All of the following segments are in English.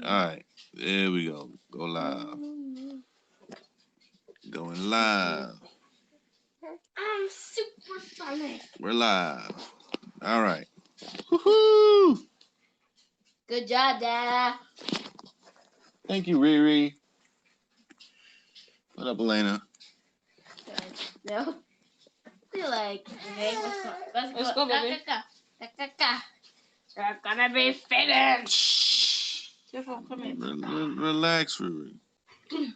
right. There we go. Go live. Going live. I'm super funny. We're live. All right. Woohoo! Good job, Dad. Thank you, Riri. What up, Elena? No. Feel like, okay, let's go, baby. You're gonna be finished. Careful, come here. Relax, Riri. Let's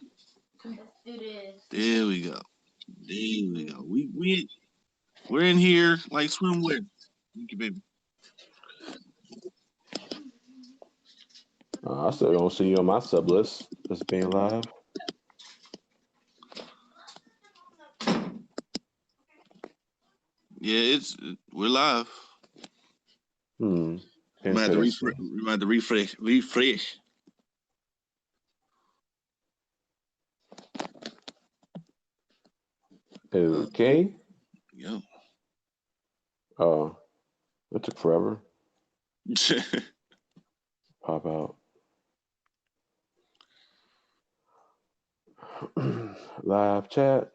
do this. There we go. There we go. We're in here like swimwear. Thank you, baby. I still don't see you on my sub list. Just being live. Yeah, we're live. We might have to refresh. Okay. Yo. Oh, it took forever. Pop out. Live chat.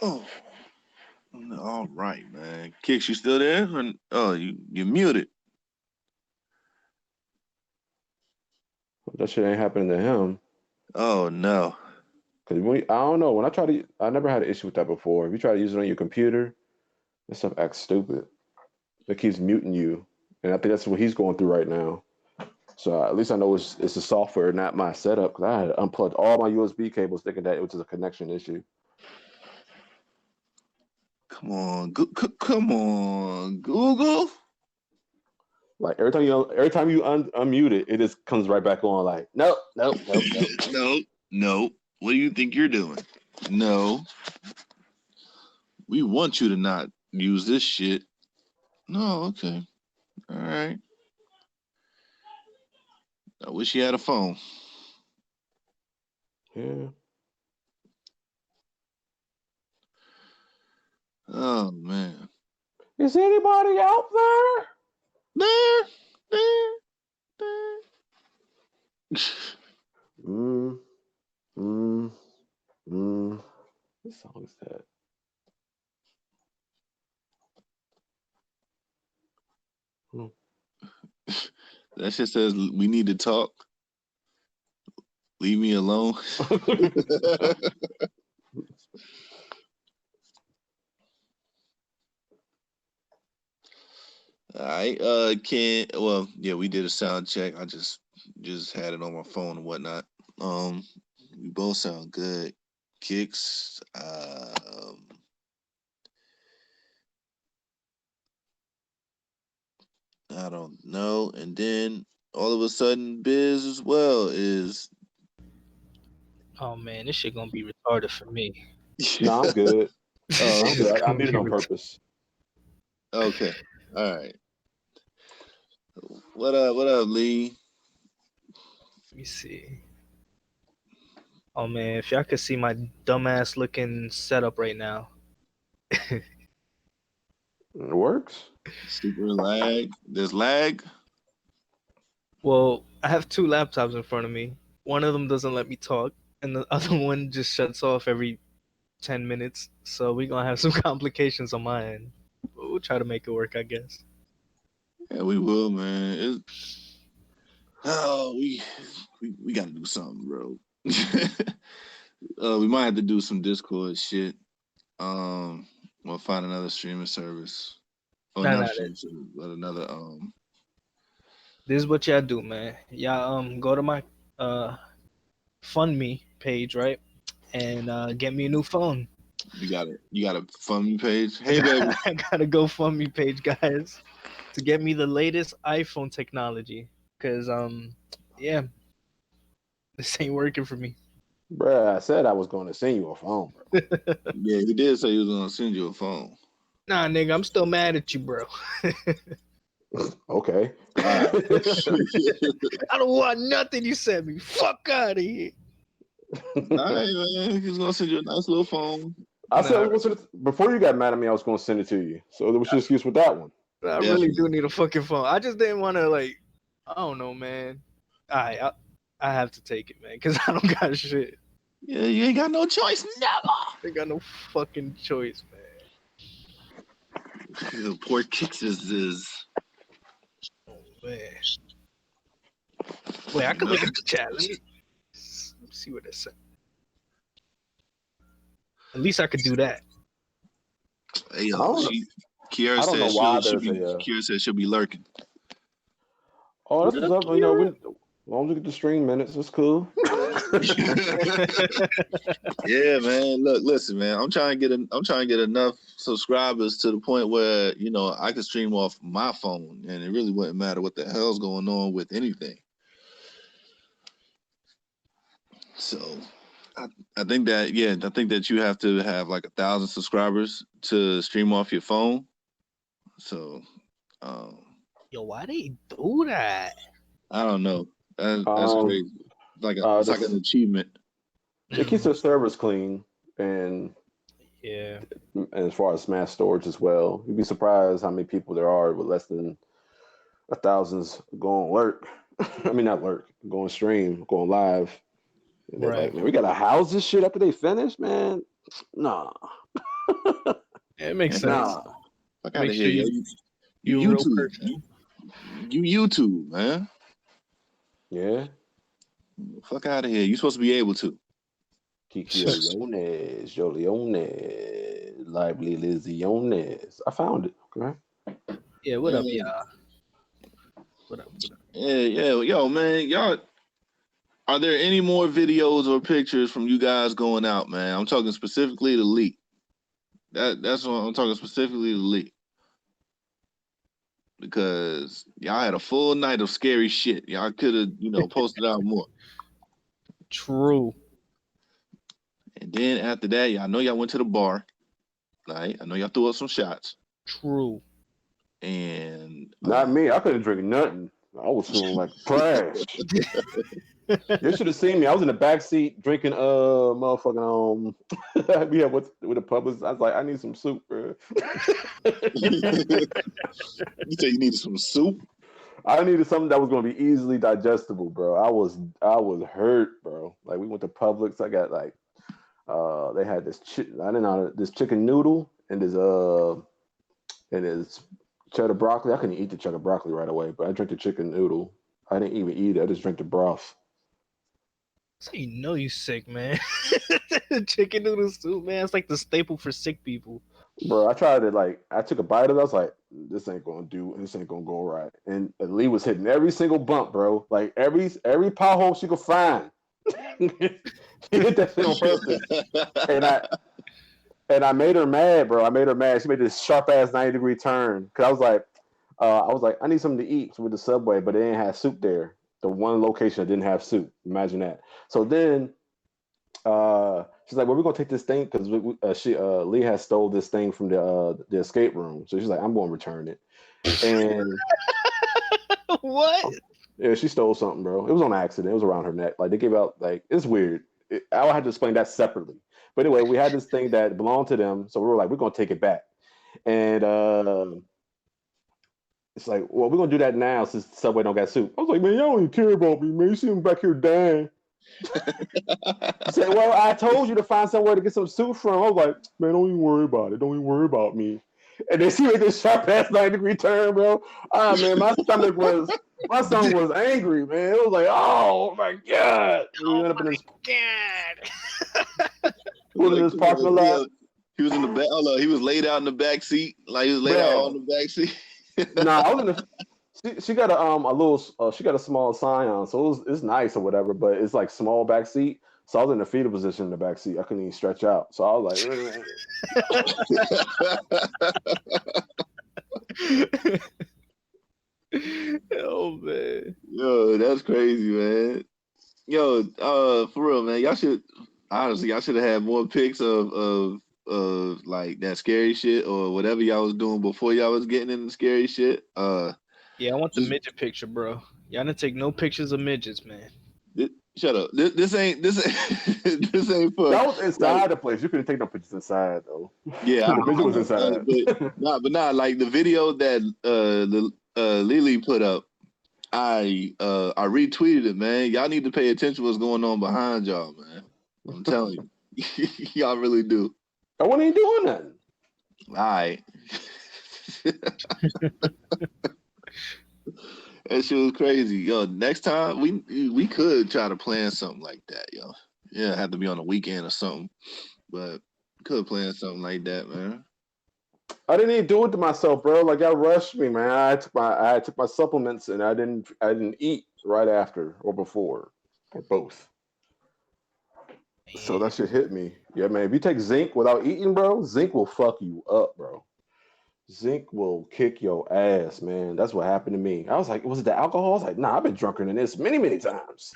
Oh, all right, man. Kickz, you still there? Oh, you muted. That shit ain't happening to him. Oh no. Cause I don't know. When I never had an issue with that before. If you try to use it on your computer, this stuff acts stupid. It keeps muting you, and I think that's what he's going through right now. So at least I know it's the software, not my setup. Because I had unplugged all my USB cables, thinking that it was just a connection issue. Come on, come on, Google. Like every time you unmute it, it just comes right back on. Like nope. No. What do you think you're doing? No. We want you to not use this shit. No, okay. All right. I wish you had a phone. Yeah. Oh man. Is anybody out there? There. What song is that? That shit says we need to talk. Leave me alone. All right, we did a sound check. I just had it on my phone and whatnot. We both sound good. Kickz, I don't know. And then all of a sudden, Biz as well is. Oh man, this shit gonna be retarded for me. No, I'm good. I'm good. I made it on purpose. Okay. All right. What up, Lee? Let me see. Oh man, if y'all could see my dumbass looking setup right now. It works. Super lag. There's lag. Well, I have two laptops in front of me. One of them doesn't let me talk, and the other one just shuts off every 10 minutes. So we're gonna have some complications on my end. But we'll try to make it work, I guess. Yeah, we will, man. We gotta do something, bro. We might have to do some Discord shit. We'll find another streaming service. Oh, not streaming service, but another This is what y'all do, man. Y'all go to my fund me page, right? And get me a new phone. You got a fund me page? Hey baby. I got a GoFundMe page, guys, to get me the latest iPhone technology. Cause this ain't working for me. Bruh, I said I was going to send you a phone, bro. Yeah, he did say he was gonna send you a phone. Nah, nigga, I'm still mad at you, bro. Okay. Right. I don't want nothing you sent me. Fuck out of here. All right, man. He's gonna send you a nice little phone. I said before you got mad at me, I was going to send it to you. So what's your excuse with that one? I really do need a fucking phone. I just didn't want to I don't know, man. I have to take it, man, because I don't got shit. Yeah, you ain't got no choice, never. I ain't got no fucking choice, man. Poor Kickz is. Oh man. Wait, I can look at the chat. Let me see what it said. At least I could do that. Hey, Kiara said she'll be lurking. Oh, that's what's up. You know, as long as we get the stream minutes, it's cool. Yeah, man. Look, listen, man. I'm trying to get enough subscribers to the point where I can stream off my phone, and it really wouldn't matter what the hell's going on with anything. So, I think that you have to have like 1,000 subscribers to stream off your phone. So, yo, why they do that? I don't know. That's crazy. It's like an achievement. It keeps their servers clean, and as far as mass storage as well. You'd be surprised how many people there are with less than 1,000 going lurk. I mean, not lurk, going stream, going live. And they're like, man, we gotta house this shit after they finish, man. Nah. It makes sense. Nah. I gotta hear you YouTube. You YouTube, man. Yeah. Fuck out of here. You're supposed to be able to. Kikiones, Joliones, Lively Liziones. I found it. Okay. Yeah, what up, y'all? What up? Yeah. Yo, man, y'all. Are there any more videos or pictures from you guys going out, man? I'm talking specifically to Lee. That's what I'm talking specifically to Lee. Because y'all had a full night of scary shit. Y'all could have, posted out more. True. And then after that, y'all know y'all went to the bar. Right? I know y'all threw up some shots. True. And not me. I couldn't drink nothing. I was feeling like trash. You should have seen me. I was in the back seat drinking motherfucking yeah, with the publicist. I was like, I need some soup, bro. You say you needed some soup? I needed something that was gonna be easily digestible, bro. I was hurt, bro. Like we went to Publix. I got like they had this this chicken noodle and this cheddar broccoli. I couldn't eat the cheddar broccoli right away, but I drank the chicken noodle. I didn't even eat it. I just drank the broth. So you sick, man. Chicken noodle soup, man. It's like the staple for sick people. Bro, I tried it. Like I took a bite of it. I was like, this ain't gonna go right. And Lee was hitting every single bump, bro. Like every pothole she could find. She hit that shit on purpose. And I made her mad, bro. I made her mad. She made this sharp ass 90-degree turn. Cause I was like, I need something to eat with the Subway, but they didn't have soup there. The one location that didn't have soup. Imagine that. So then she's like, well, we're gonna take this thing because Lee has stole this thing from the escape room. So she's like, I'm gonna return it. And what? Yeah, she stole something, bro. It was on accident. It was around her neck. Like they gave out, like it's weird. I had to explain that separately. But anyway, we had this thing that belonged to them, so we were like, we're gonna take it back. And it's like, well, we're gonna do that now since Subway don't got soup. I was like, man, y'all don't even care about me, man. You see them back here dying. He said, well, I told you to find somewhere to get some soup from. I was like, man, don't even worry about it. Don't even worry about me. And then she made this sharp ass 90-degree turn, bro. Ah, man, my stomach was angry, man. It was like, oh my god. We went up in this parking lot. He was in the back. He was laid out in the back seat, like he was laid out on the back seat. Nah, I was in the. She got she got a small Scion, so it's nice or whatever, but it's like small back seat. So I was in the fetal position in the back seat. I couldn't even stretch out. So I was like, oh man. Yo, that's crazy, man. Yo, for real, man. Y'all should have had more pics of like that scary shit or whatever y'all was doing before y'all was getting into scary shit. Yeah, I want the midget picture, bro. Y'all didn't take no pictures of midgets, man. Shut up. This ain't this for That was inside like, the place. You couldn't take no pictures inside though. yeah, The picture was inside. but like the video that Lily put up, I retweeted it, man. Y'all need to pay attention to what's going on behind y'all, man. I'm telling you. Y'all really do. I wasn't even doing nothing. All right. That shit was crazy. Yo, next time we could try to plan something like that, yo. Yeah, have to be on a weekend or something. But could plan something like that, man. I didn't even do it to myself, bro. Like y'all rushed me, man. I took my supplements and I didn't eat right after or before or both. So that shit hit me. Yeah, man. If you take zinc without eating, bro, zinc will fuck you up, bro. Zinc will kick your ass, man. That's what happened to me. I was like, was it the alcohol? I was like, nah, I've been drunker than this many, many times.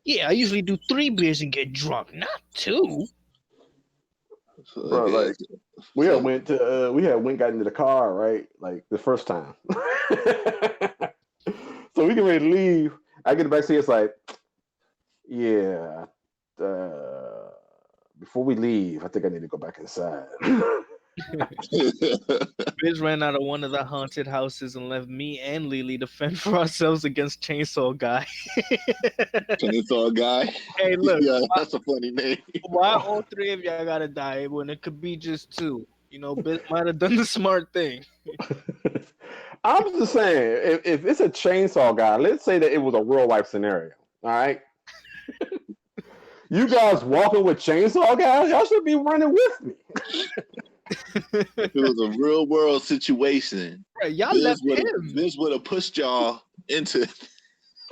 Yeah, I usually do 3 beers and get drunk, not 2. Bro, like we had got into the car, right? Like the first time. So we get ready to leave. I get back to it's like, yeah, before we leave, I think I need to go back inside. Biz ran out of one of the haunted houses and left me and Lily to fend for ourselves against Chainsaw Guy. Chainsaw Guy. Hey, look. Yeah, that's a funny name. Why all 3 of y'all gotta die when it could be just 2? You know, Biz might have done the smart thing. I'm just saying, if it's a chainsaw guy, let's say that it was a real life scenario. All right. You guys walking with chainsaw guys, y'all should be running with me. If it was a real world situation, Right, y'all left him. This would have pushed y'all into.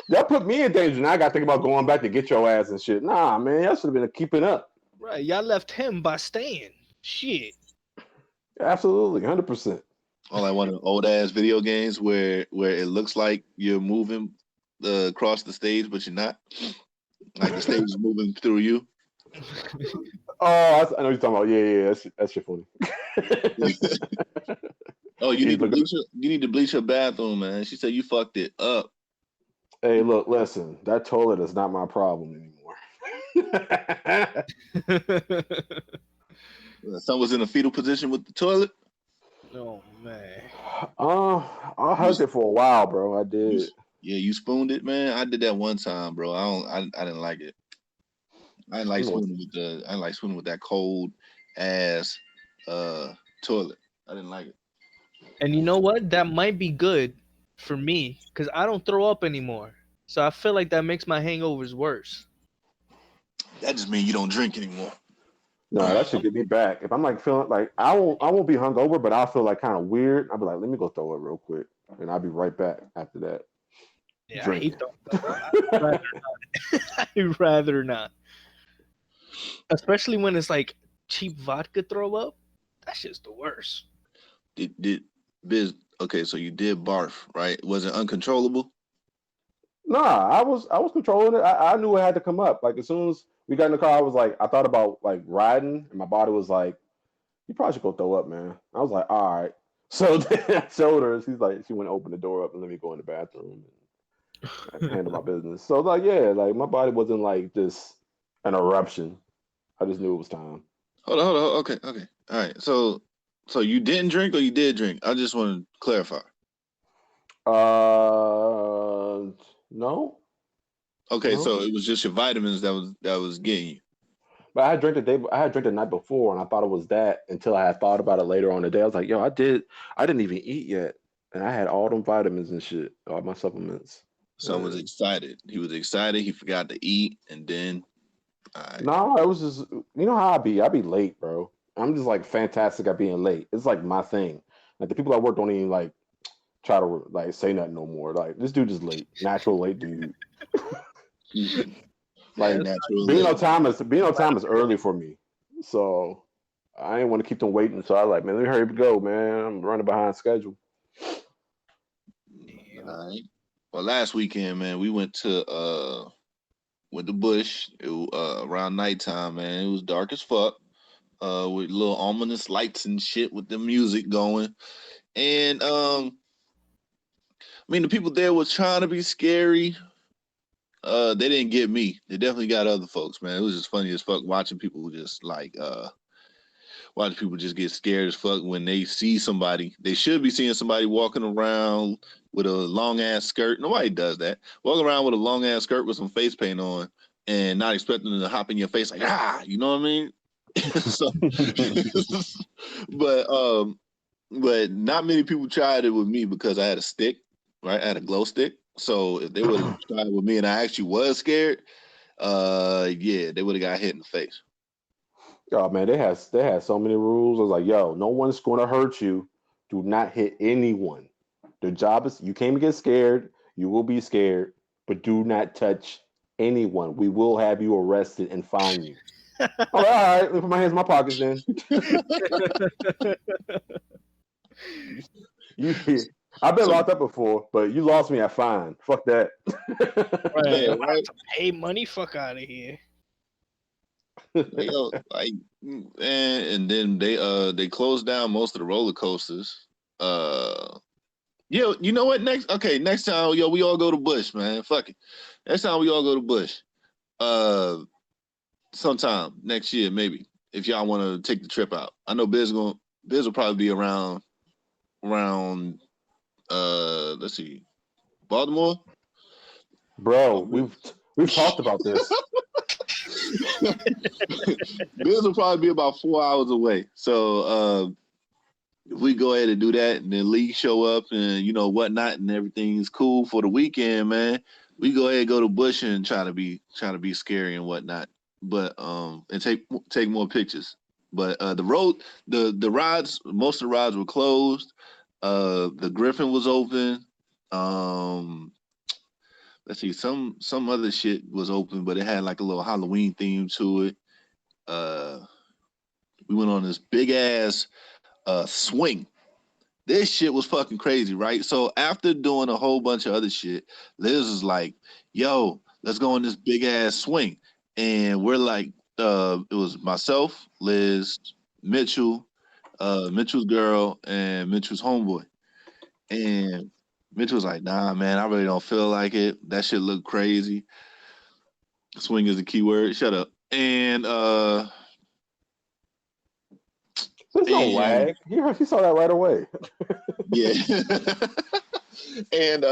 Y'all put me in danger. Now I got to think about going back to get your ass and shit. Nah, man, y'all should have been keeping up. Right, y'all left him by staying. Shit. Absolutely, 100%. Oh, like one of the old ass video games where it looks like you're moving across the stage, but you're not. Like the stage is moving through you. Oh, I know what you're talking about. Yeah, that shit funny. Oh, you need to bleach your bathroom, man. She said you fucked it up. Hey, look, listen. That toilet is not my problem anymore. Son was in a fetal position with the toilet. Oh man. I hugged it for a while, bro. I did. You spooned it, man. I did that one time, bro. I didn't like it. I didn't like spooning with that cold ass toilet. I didn't like it. And you know what? That might be good for me because I don't throw up anymore. So I feel like that makes my hangovers worse. That just means you don't drink anymore. No, that should get me back. If I'm like feeling like I won't be hungover, but I'll feel like kind of weird. I'll be like, let me go throw it real quick, and I'll be right back after that. Yeah, Drinking. I'd rather not. Especially when it's like cheap vodka throw up. That shit's the worst. Did Biz? Okay, so you did barf, right? Was it uncontrollable? Nah, I was controlling it. I knew it had to come up. Like as soon as we got in the car, I was like, I thought about like riding, and my body was like, you probably should go throw up, man. I was like, all right. So then I showed her. She's like, she went to open the door up and let me go in the bathroom and handle my business. So like, yeah, like my body wasn't like just an eruption. I just knew it was time. Hold on. Okay. All right. So you didn't drink or you did drink? I just want to clarify. No. Okay, No. so it was just your vitamins that was getting you. But I had drank the night before, and I thought it was that until I had thought about it later on the day. I was like, yo, I didn't even eat yet, and I had all them vitamins and shit, all my supplements. Son was excited. He was excited. He forgot to eat, and then. No, it was just you know how I be. I be late, bro. I'm just like fantastic at being late. It's like my thing. Like the people at work don't even like try to like say nothing no more. Like this dude is late, natural late dude. Like being on time is early for me, so I didn't want to keep them waiting. So I was like, man, let me hurry up and go, man. I'm running behind schedule. All right. Well, last weekend, man, we went to the bush. Around nighttime, man. It was dark as fuck. With little ominous lights and shit with the music going, and mean, the people there was trying to be scary. They didn't get me. They definitely got other folks, man. It was just funny as fuck watching people just like watching people just get scared as fuck when they see somebody. They should be seeing somebody walking around with a long ass skirt. Nobody does that. Walking around with a long ass skirt with some face paint on and not expecting them to hop in your face like you know what I mean? So, but not many people tried it with me because I had a stick, right? I had a glow stick. So if they would have tried it with me and I actually was scared, yeah, they would have got hit in the face. Oh man, they had so many rules. I was like, yo, no one's going to hurt you. Do not hit anyone. The job is you came to get scared. You will be scared, but do not touch anyone. We will have you arrested and fine you. All right, let me put my hands in my pockets then. I've been locked up before, but you lost me at fine. Fuck that. Right. Yeah, right. Hey, money, fuck out of here. And then they closed down most of the roller coasters. Yeah, you know what? Next time, we all go to Bush, man. Fuck it. Next time we all go to Bush. Sometime next year, maybe, if y'all want to take the trip out. I know Biz will probably be around let's see, Baltimore. Bro, we've talked about this. Biz will probably be about 4 hours away. So if we go ahead and do that, and then Lee show up and whatnot, and everything's cool for the weekend, man, we go ahead and go to Bush and try to be scary and whatnot. But and take more pictures. But the rides, most of the rides were closed. The Griffin was open. Let's see, some other shit was open, but it had like a little Halloween theme to it. We went on this big ass swing. This shit was fucking crazy, right? So after doing a whole bunch of other shit, Liz was like, "Yo, let's go on this big ass swing." And we're like, it was myself, Liz, Mitchell, Mitchell's girl, and Mitchell's homeboy. And Mitchell was like, "Nah, man, I really don't feel like it. That shit look crazy." Swing is the key word. Shut up. And there's no lag. He saw that right away. Yeah. And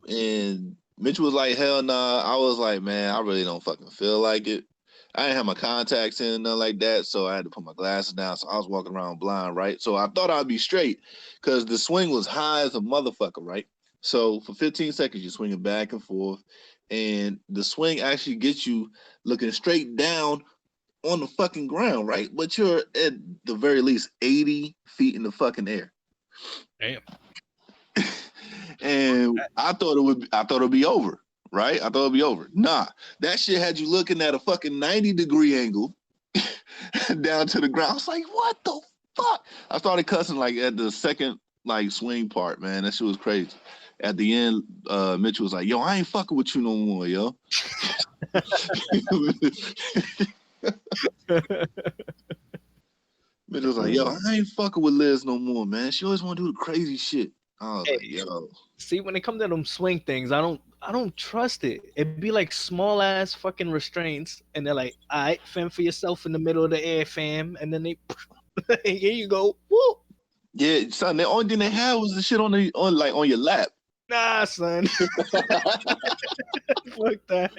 and Mitchell was like, "Hell nah." I was like, "Man, I really don't fucking feel like it." I didn't have my contacts in, nothing like that, so I had to put my glasses down. So I was walking around blind, right? So I thought I'd be straight because the swing was high as a motherfucker, right? So for 15 seconds, you're swinging back and forth, and the swing actually gets you looking straight down on the fucking ground, right? But you're at the very least 80 feet in the fucking air. Damn. And I thought it'd be over, right? I thought it'd be over. Nah, that shit had you looking at a fucking 90-degree angle down to the ground. I was like, what the fuck? I started cussing like at the second like swing part, man. That shit was crazy. At the end, Mitchell was like, "Yo, I ain't fucking with you no more, yo." Mitchell was like, "Yo, I ain't fucking with Liz no more, man. She always want to do the crazy shit." I was like, "Yo." See, when it comes to them swing things, I don't trust it. It'd be like small ass fucking restraints, and they're like, "All right, fend for yourself in the middle of the air, fam," and then they, here you go, woo. Yeah, son. The only thing they had was the shit on your lap. Nah, son. Fuck that.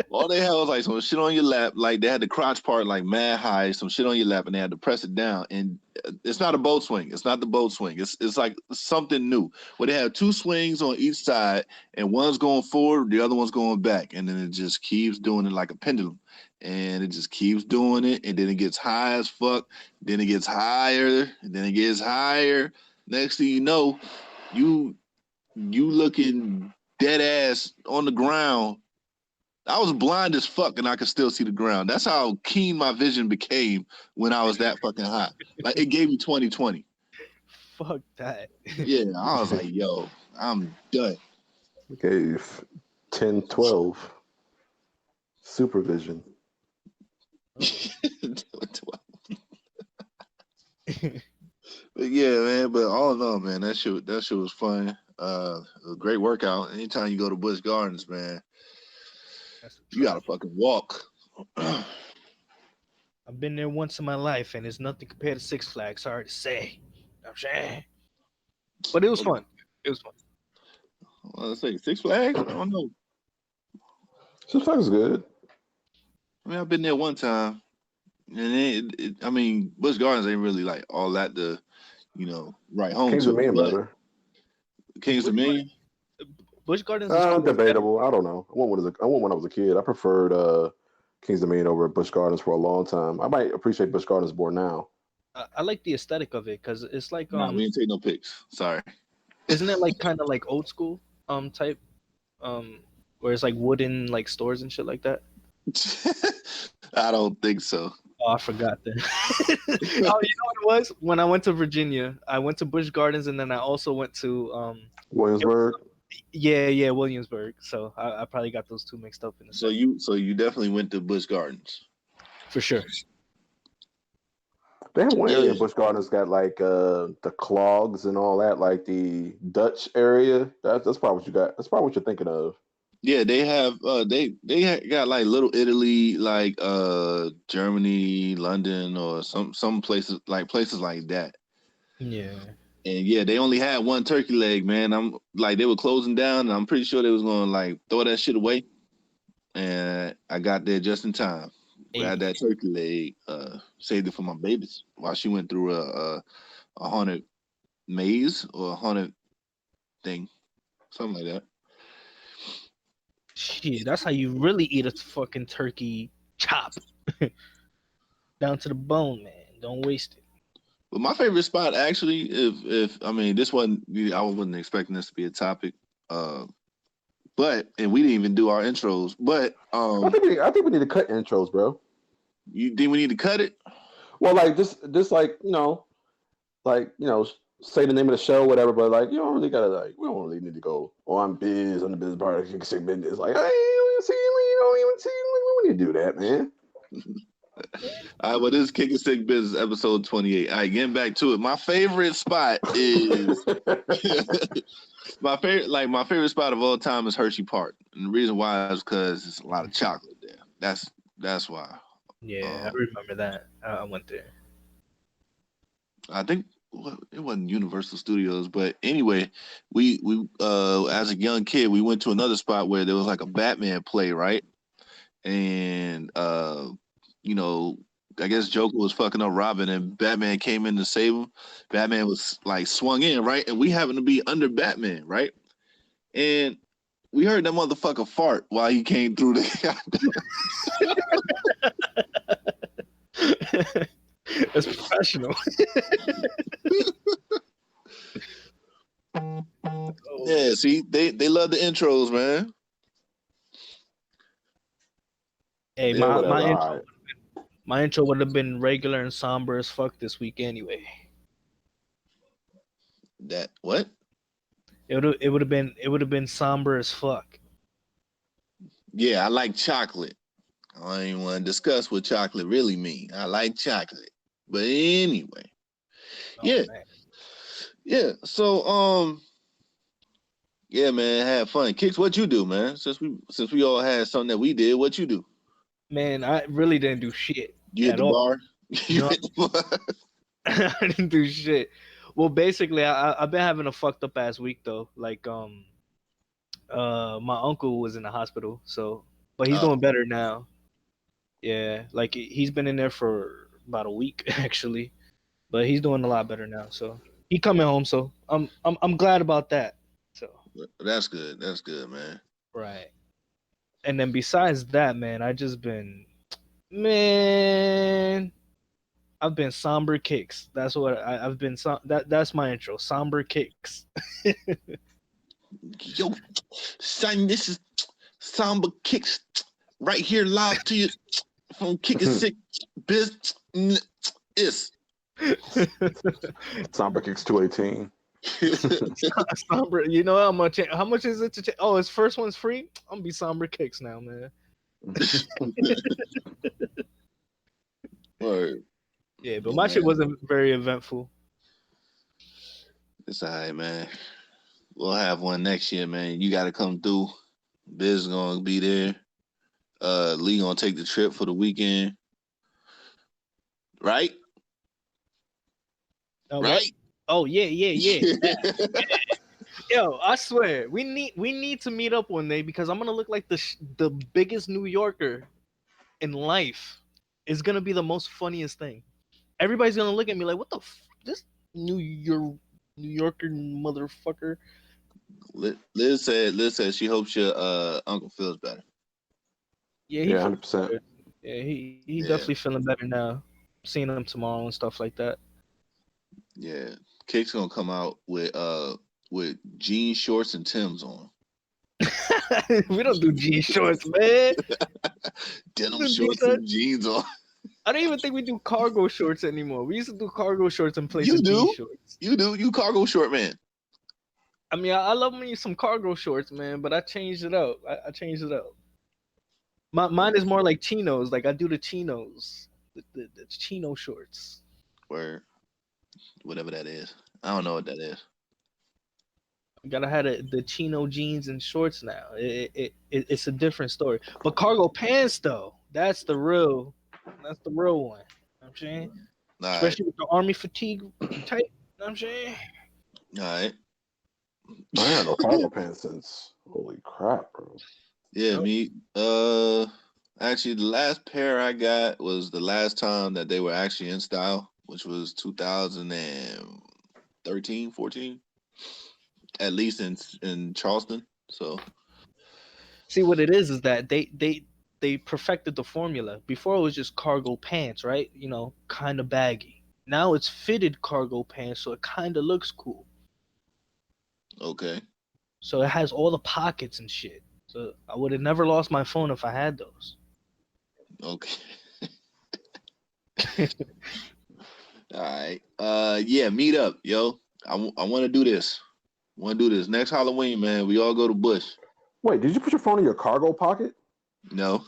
All they had was like some shit on your lap. Like they had the crotch part like mad high, some shit on your lap, and they had to press it down. And it's not a boat swing. It's not the boat swing. It's like something new. Where they have two swings on each side, and one's going forward, the other one's going back, and then it just keeps doing it like a pendulum. And it just keeps doing it, and then it gets high as fuck. Then it gets higher, and then it gets higher. Next thing you know, you looking dead ass on the ground. I was blind as fuck and I could still see the ground. That's how keen my vision became when I was that fucking high. Like it gave me 20/20. Fuck that. Yeah, I was like, yo, I'm done. Okay, 10-12 supervision. But yeah, man. But all in all, man, that shit was fun. A great workout. Anytime you go to Busch Gardens, man, That's you gotta fucking walk. I've been there once in my life, and it's nothing compared to Six Flags. Sorry to say. I'm saying, but it was fun. It was fun. Let's say Six Flags. I don't know. Six Flags is good. I mean, I've been there one time, and I mean, Busch Gardens ain't really like all that to, write home Kings to. Dominion But better. Kings Dominion. Busch Gardens is cool. Debatable. I don't know. I went when I was a kid. I preferred Kings Dominion over Busch Gardens for a long time. I might appreciate Busch Gardens more now. I like the aesthetic of it because it's like Nah, we didn't take no pics. Sorry. Isn't it like kind of like old school type where it's like wooden like stores and shit like that? I don't think so. Oh, I forgot that. Oh, you know what it was? When I went to Virginia, I went to Busch Gardens and then I also went to Williamsburg. Yeah, Williamsburg. So I probably got those two mixed up in the So you definitely went to Busch Gardens. for sure. They have one area in Busch Gardens got like the clogs and all that, like the Dutch area. That's probably what you got. That's probably what you're thinking of. Yeah, they have got like Little Italy, like Germany, London, or some places like that. Yeah. And yeah, they only had one turkey leg, man. I'm like, they were closing down, and I'm pretty sure they was gonna like throw that shit away. And I got there just in time. Grabbed that turkey leg, saved it for my babies while she went through a haunted maze or a haunted thing, something like that. Shit, that's how you really eat a fucking turkey chop. Down to the bone, man. Don't waste it. But my favorite spot, actually, if I mean, this wasn't, I wasn't expecting this to be a topic, but and we didn't even do our intros. But I think we need to cut intros, bro. You think we need to cut it? Well, like just like say the name of the show, whatever. But like you don't really gotta we don't really need to go on the biz part. You can say business like, hey, you don't even see. We need to do that, man. All right, well, this is Kickin' Sick Business, episode 28. All right, getting back to it. My favorite spot is my favorite spot of all time is Hershey Park, and the reason why is because it's a lot of chocolate there. That's why. Yeah, I remember that. I went there. I think it wasn't Universal Studios, but anyway, we as a young kid, we went to another spot where there was like a Batman play, right? And I guess Joker was fucking up Robin, and Batman came in to save him. Batman was like swung in, right? And we happened to be under Batman, right? And we heard that motherfucker fart while he came through the. That's professional. Yeah, see, they love the intros, man. Hey, my intro would have been regular and somber as fuck this week anyway. That what? It would have been somber as fuck. Yeah, I like chocolate. I don't even want to discuss what chocolate really mean. I like chocolate, but anyway, yeah. So yeah, man, have fun. Kickz, what you do, man? Since we all had something that we did, what you do? Man, I really didn't do shit. You at the bar? You at the bar? I didn't do shit. Well, basically, I've been having a fucked up ass week though. Like, my uncle was in the hospital, but he's doing better now. Yeah, like he's been in there for about a week actually, but he's doing a lot better now. So he coming home. So I'm glad about that. So that's good. That's good, man. Right. And then besides that, man, I've been somber Kickz. That's what I've been. That's my intro. Somber Kickz. Yo, son, this is somber Kickz right here live to you from Kickin' Sick BizZness. Somber Kickz 218. Somber, you know how much is it to change? Oh, his first one's free. I'm gonna be Somber Kickz now, man. Word. Yeah, but my shit wasn't very eventful. It's all right, man. We'll have one next year, man. You got to come through. Biz gonna be there. Lee gonna take the trip for the weekend. Right? What? Right? Oh yeah. Yo, I swear, we need to meet up one day because I'm gonna look like the biggest New Yorker in life. It's gonna be the most funniest thing. Everybody's gonna look at me like, "What the this New Yorker motherfucker." Liz said she hopes your uncle feels better. Yeah, Yeah, 100%. Yeah, he Yeah. definitely feeling better now. Seeing him tomorrow and stuff like that. Yeah. Kick's gonna come out with jean shorts and Timbs on. We don't do jean shorts, man. Denim do shorts that. and jeans on. I don't even think we do cargo shorts anymore. We used to do cargo shorts in place You of do? jean shorts. You do. You cargo short man. I mean, I love me some cargo shorts, man, but I changed it up. I changed it up. Mine is more like chinos. Like I do the chinos, the chino shorts. Or whatever that is. I don't know what that is. You gotta have the chino jeans and shorts now. It's a different story. But cargo pants though, that's the real one. You know what I'm saying? All Especially with the army fatigue type. You know what I'm saying? right. I ain't had no cargo pants since. Holy crap, bro. Yeah, Nope. me. Actually, the last pair I got was the last time that they were actually in style, which was 2013, 14. At least in Charleston. So See what it is that they perfected the formula. Before it was just cargo pants, right? You know, kind of baggy. Now it's fitted cargo pants, so it kind of looks cool. okay. So it has all the pockets and shit. So I would have never lost my phone if I had those. Okay. All right. Yeah, meet up, yo. I want to do this. Next Halloween, man. We all go to Bush. Wait, did you put your phone in your cargo pocket? No.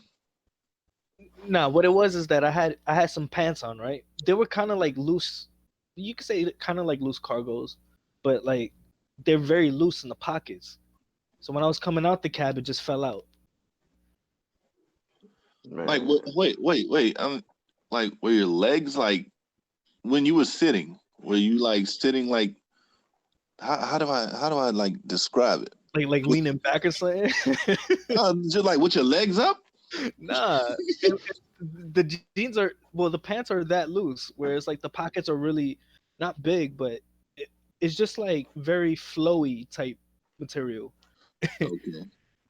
Nah, what it was is that I had some pants on, right? They were kind of like loose. You could say kind of like loose cargos, but like they're very loose in the pockets. So when I was coming out the cab, it just fell out. Man. Like wait. I'm like, were your legs like when you were sitting? Were you like sitting like? How do I like describe it? Like leaning back or something. Just like with your legs up? Nah, the jeans are the pants are that loose, whereas like the pockets are really not big, but it's just like very flowy type material. Okay.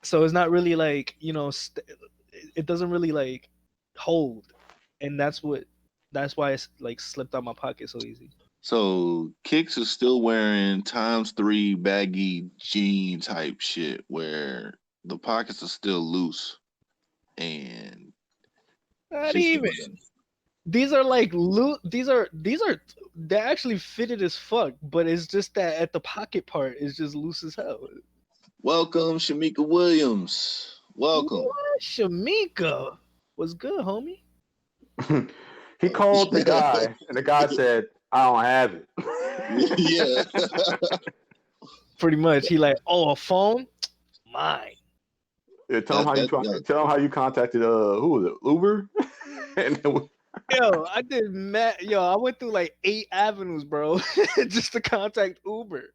So it's not really like it doesn't really like hold, and that's why it's like slipped out my pocket so easy. So Kickz is still wearing ×3 baggy jean type shit where the pockets are still loose and Not she's even. still- These are like they're actually fitted as fuck, but it's just that at the pocket part is just loose as hell. Welcome, Shamika Williams. Welcome. What? Shamika, what's good, homie? He called the guy, and the guy said, "I don't have it." Yeah. Pretty much, he like, oh, a phone, mine. Yeah, tell him how you contacted who was it, Uber? And then Yo, I went through like 8 avenues, bro, just to contact Uber.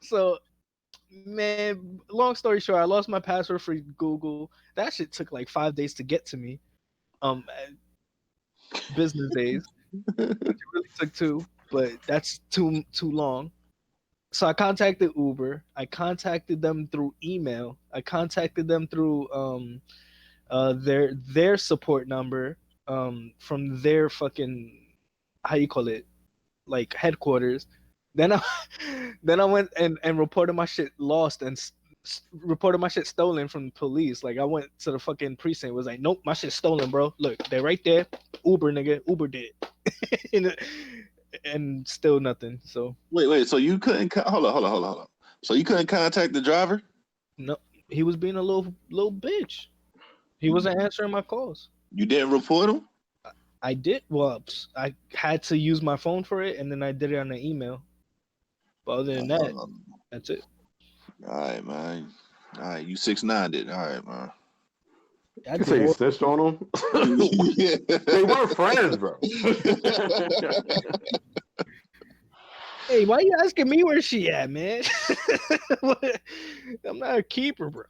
So, man, long story short, I lost my password for Google. That shit took like 5 days to get to me. Business days. It really took 2, but that's too long. So I contacted Uber. I contacted them through email. I contacted them through their support number from their fucking, how you call it, like headquarters. Then I went and reported my shit lost and reported my shit stolen from the police. Like I went to the fucking precinct, was like, nope, my shit's stolen, bro. Look, they're right there. Uber, nigga. Uber did. And still nothing. So Wait. So you couldn't hold on. So you couldn't contact the driver? no, he was being a little bitch. He wasn't answering my calls. You didn't report him? I did. Well, I had to use my phone for it, and then I did it on the email. But other than that, that's it. All right, man. All right, you 6'9" it. All right, man. I You say you did. snitched on them? Yeah. They were friends, bro. Hey, why you asking me where she at, man? What? I'm not a keeper, bro.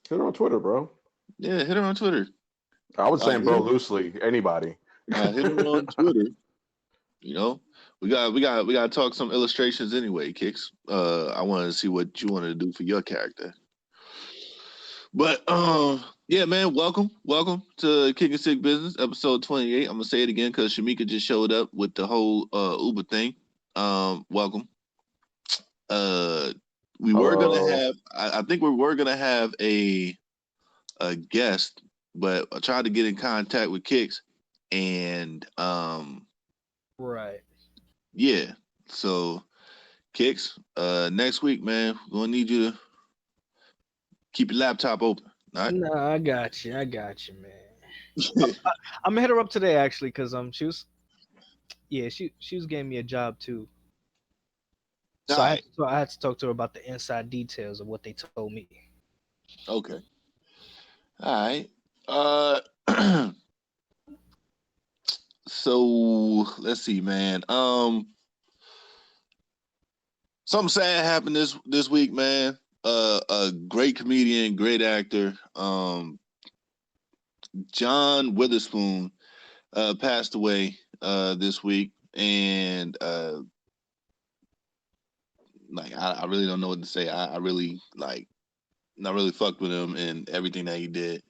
Hit her on Twitter, bro. Yeah, hit her on Twitter. I was saying, hit bro, her- loosely. Anybody. hit her on Twitter. You know, we got to talk some illustrations anyway, Kickz. I wanted to see what you wanted to do for your character. But yeah, man, welcome to Kickin' Sick Business, episode 28. I'm gonna say it again because Shamika just showed up with the whole Uber thing. Welcome. We were gonna have, I think we were gonna have a guest, but I tried to get in contact with Kickz, and Right. yeah. So Kickz, next week, man, we're gonna need you to keep your laptop open. All right. Nah, I got you, man. I'm gonna hit her up today actually, cause she was getting me a job too. So I had to talk to her about the inside details of what they told me. Okay. All right. So let's see, man. Something sad happened this week, man. A great comedian, great actor, John Witherspoon, passed away this week, and like I really don't know what to say. I really not really fucked with him and everything that he did.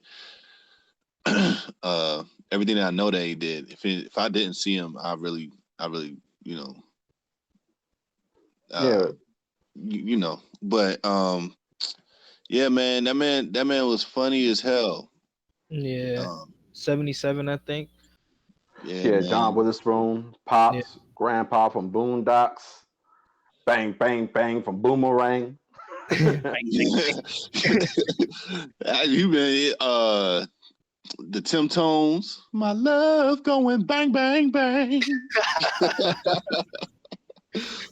Everything that I know that he did. If I didn't see him, I really, you know, Yeah. you know. But yeah, man, that man was funny as hell. Yeah. 77, I think. Yeah, John Witherspoon, Pops, Grandpa from Boondocks, Bang Bang Bang from Boomerang. You been the Tim Tones, my love going bang bang bang.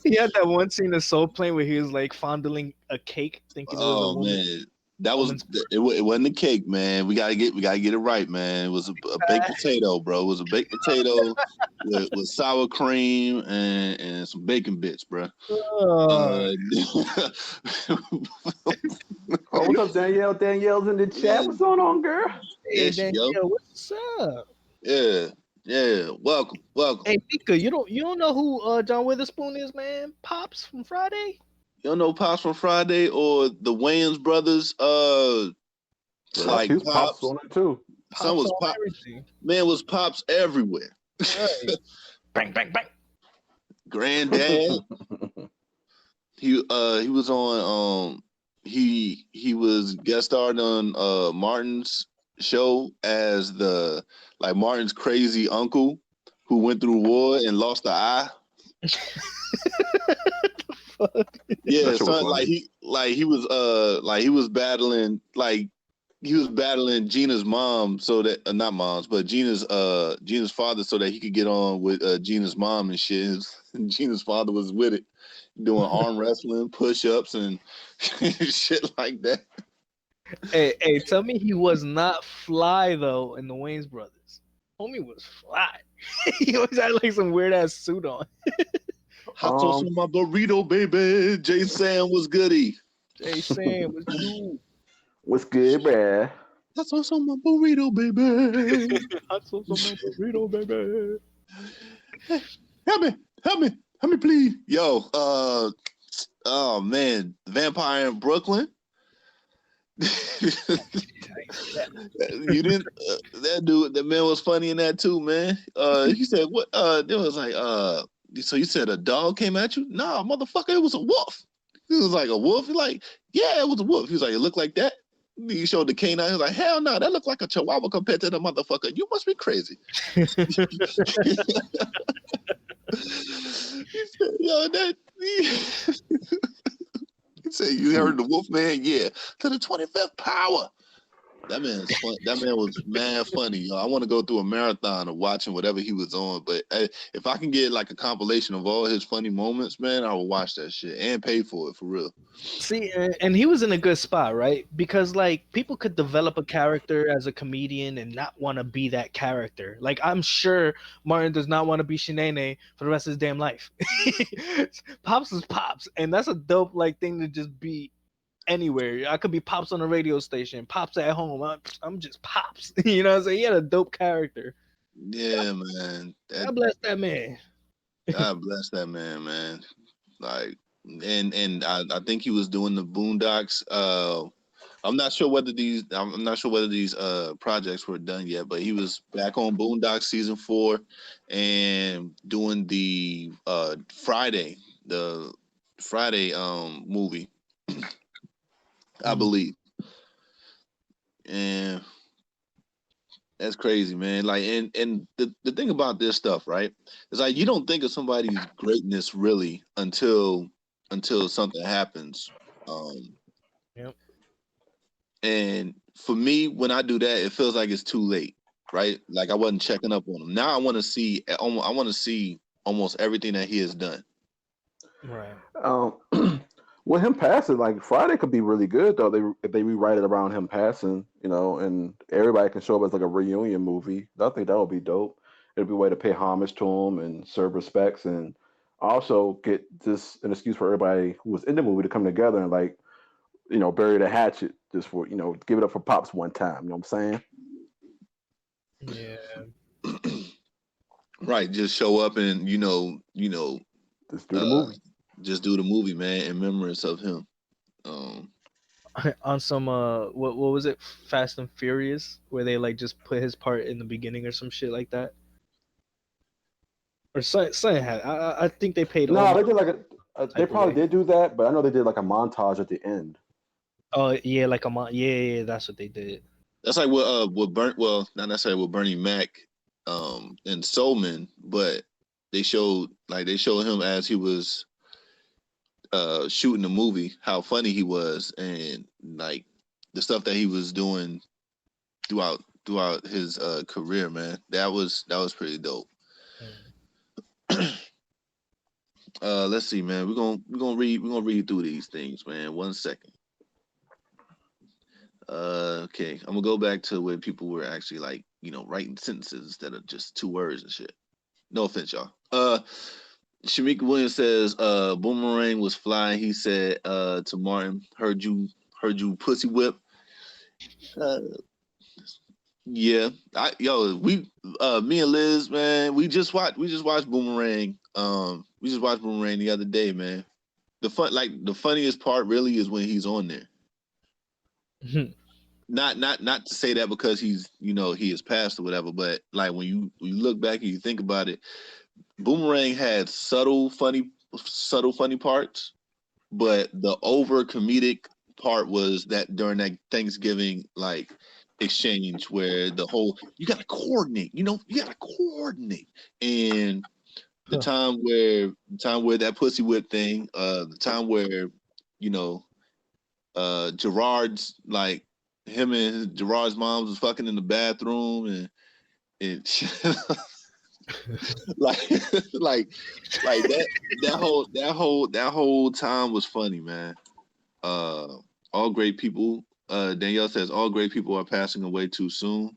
He had that one scene of Soul Plane where he was like fondling a cake, thinking it was a woman. Man, that was it wasn't a cake, man. We gotta get it right, man. It was a baked potato, bro. It was a baked potato with sour cream and some bacon bits, bro. What's up, Danielle? Danielle's in the chat. What's going on, girl? Hey, Danielle, what's up? Yeah. Welcome. Hey, Mika, you don't know who John Witherspoon is, man? Pops from Friday? You don't know Pops from Friday or the Wayans brothers? Like Pops on it too. Son was Pops. Man was Pops everywhere. Right. Bang bang bang. Granddad. He was on he was guest starring on Martin's show as Martin's crazy uncle who went through war and lost the eye. Yeah, son, he was battling Gina's mom, so that not mom's, but Gina's father, so that he could get on with Gina's mom and shit. Gina's father was with it, doing arm wrestling, push-ups, and shit like that. Hey, tell me he was not fly though in the Wayans brothers. Homie was fly. He always had like some weird ass suit on. Hot sauce on my burrito, baby. Jay Sam was goody. Jay Sam was good. What's good, bruh? Hot sauce on my burrito, baby. Hot sauce on my burrito, baby. Help me, please. Yo, oh man, Vampire in Brooklyn. You didn't that man was funny in that too, man. He said what it was like so you said a dog came at you? Nah, motherfucker, it was a wolf. He was like, a wolf? He's like, yeah, it was a wolf. He was like, it looked like that. He showed the canine. He was like, hell no, that looked like a chihuahua compared to the motherfucker. You must be crazy. He said, yo, he said, you heard the wolf man? Yeah. To the 25th power. That man's fun. That man was mad funny. Yo. I want to go through a marathon of watching whatever he was on. But if I can get like a compilation of all his funny moments, man, I will watch that shit and pay for it for real. See, and he was in a good spot, right? Because like people could develop a character as a comedian and not want to be that character. Like I'm sure Martin does not want to be Shinene for the rest of his damn life. Pops is Pops, and that's a dope like thing to just be anywhere. I could be Pops on a radio station, Pops at home. I'm just Pops. You know what I'm saying? He had a dope character. Yeah, man. God bless that man. God bless that man. Like, and I think he was doing the Boondocks. I'm not sure whether these projects were done yet, but he was back on Boondocks season 4 and doing the Friday movie, I believe. And that's crazy, man. Like, and the thing about this stuff, right? Is like you don't think of somebody's greatness really until something happens. Yep. And for me, when I do that, it feels like it's too late, right? Like I wasn't checking up on him. Now I want to see almost everything that he has done. Right. With him passing, like Friday could be really good though. If they rewrite it around him passing, you know, and everybody can show up as like a reunion movie. I think that would be dope. It'd be a way to pay homage to him and serve respects, and also get just an excuse for everybody who was in the movie to come together and like, you know, bury the hatchet just for, you know, give it up for Pops one time. You know what I'm Yeah. Right, just show up and you know, just do the movie. Just do the movie, man, in remembrance of him. On some what was it, Fast and Furious, where they like just put his part in the beginning or some shit like that, or something had. I think they paid. No, they did like they probably did do that, but I know they did like a montage at the end. Oh yeah, like a yeah, that's what they did. That's like what not necessarily with Bernie Mac, and Soulman, but they showed him as he was shooting the movie, how funny he was, and like the stuff that he was doing throughout his career, man. That was pretty dope. Let's see, man. We're gonna read through these things, man. 1 second. Okay, I'm gonna go back to where people were actually like, you know, writing sentences instead of just 2 words and shit. No offense, y'all. Shamika Williams says, Boomerang was flying. He said to Martin, heard you pussy whip. Yeah. Me and Liz, man, we just watched Boomerang. We just watched Boomerang the other day, man. The funniest part really is when he's on there. Not to say that because he's, you know, he is passed or whatever, but like when you look back and you think about it, Boomerang had subtle funny parts, but the over comedic part was that during that Thanksgiving like exchange where the whole you gotta coordinate, and the time where that pussy whip thing, the time where, you know, Gerard's like him and Gerard's mom was fucking in the bathroom and like that whole time was funny, man. All great people. Danielle says all great people are passing away too soon.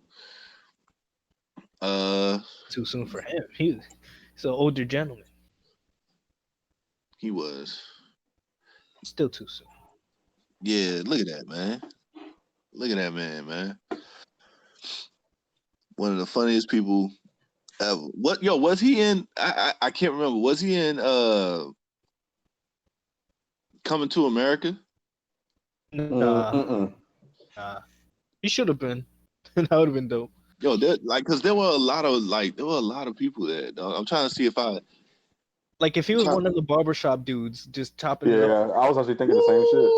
Too soon for him. He's an older gentleman. He was. Still too soon. Yeah, look at that, man. Look at that man. One of the funniest people ever. Was he in? I can't remember. Was he in Coming to America? Nah. He should have been. That would have been dope. Yo, because there were a lot of people there. Dog. I'm trying to see if if he was one of the barbershop dudes just chopping it up. Yeah, I was actually thinking the same shit.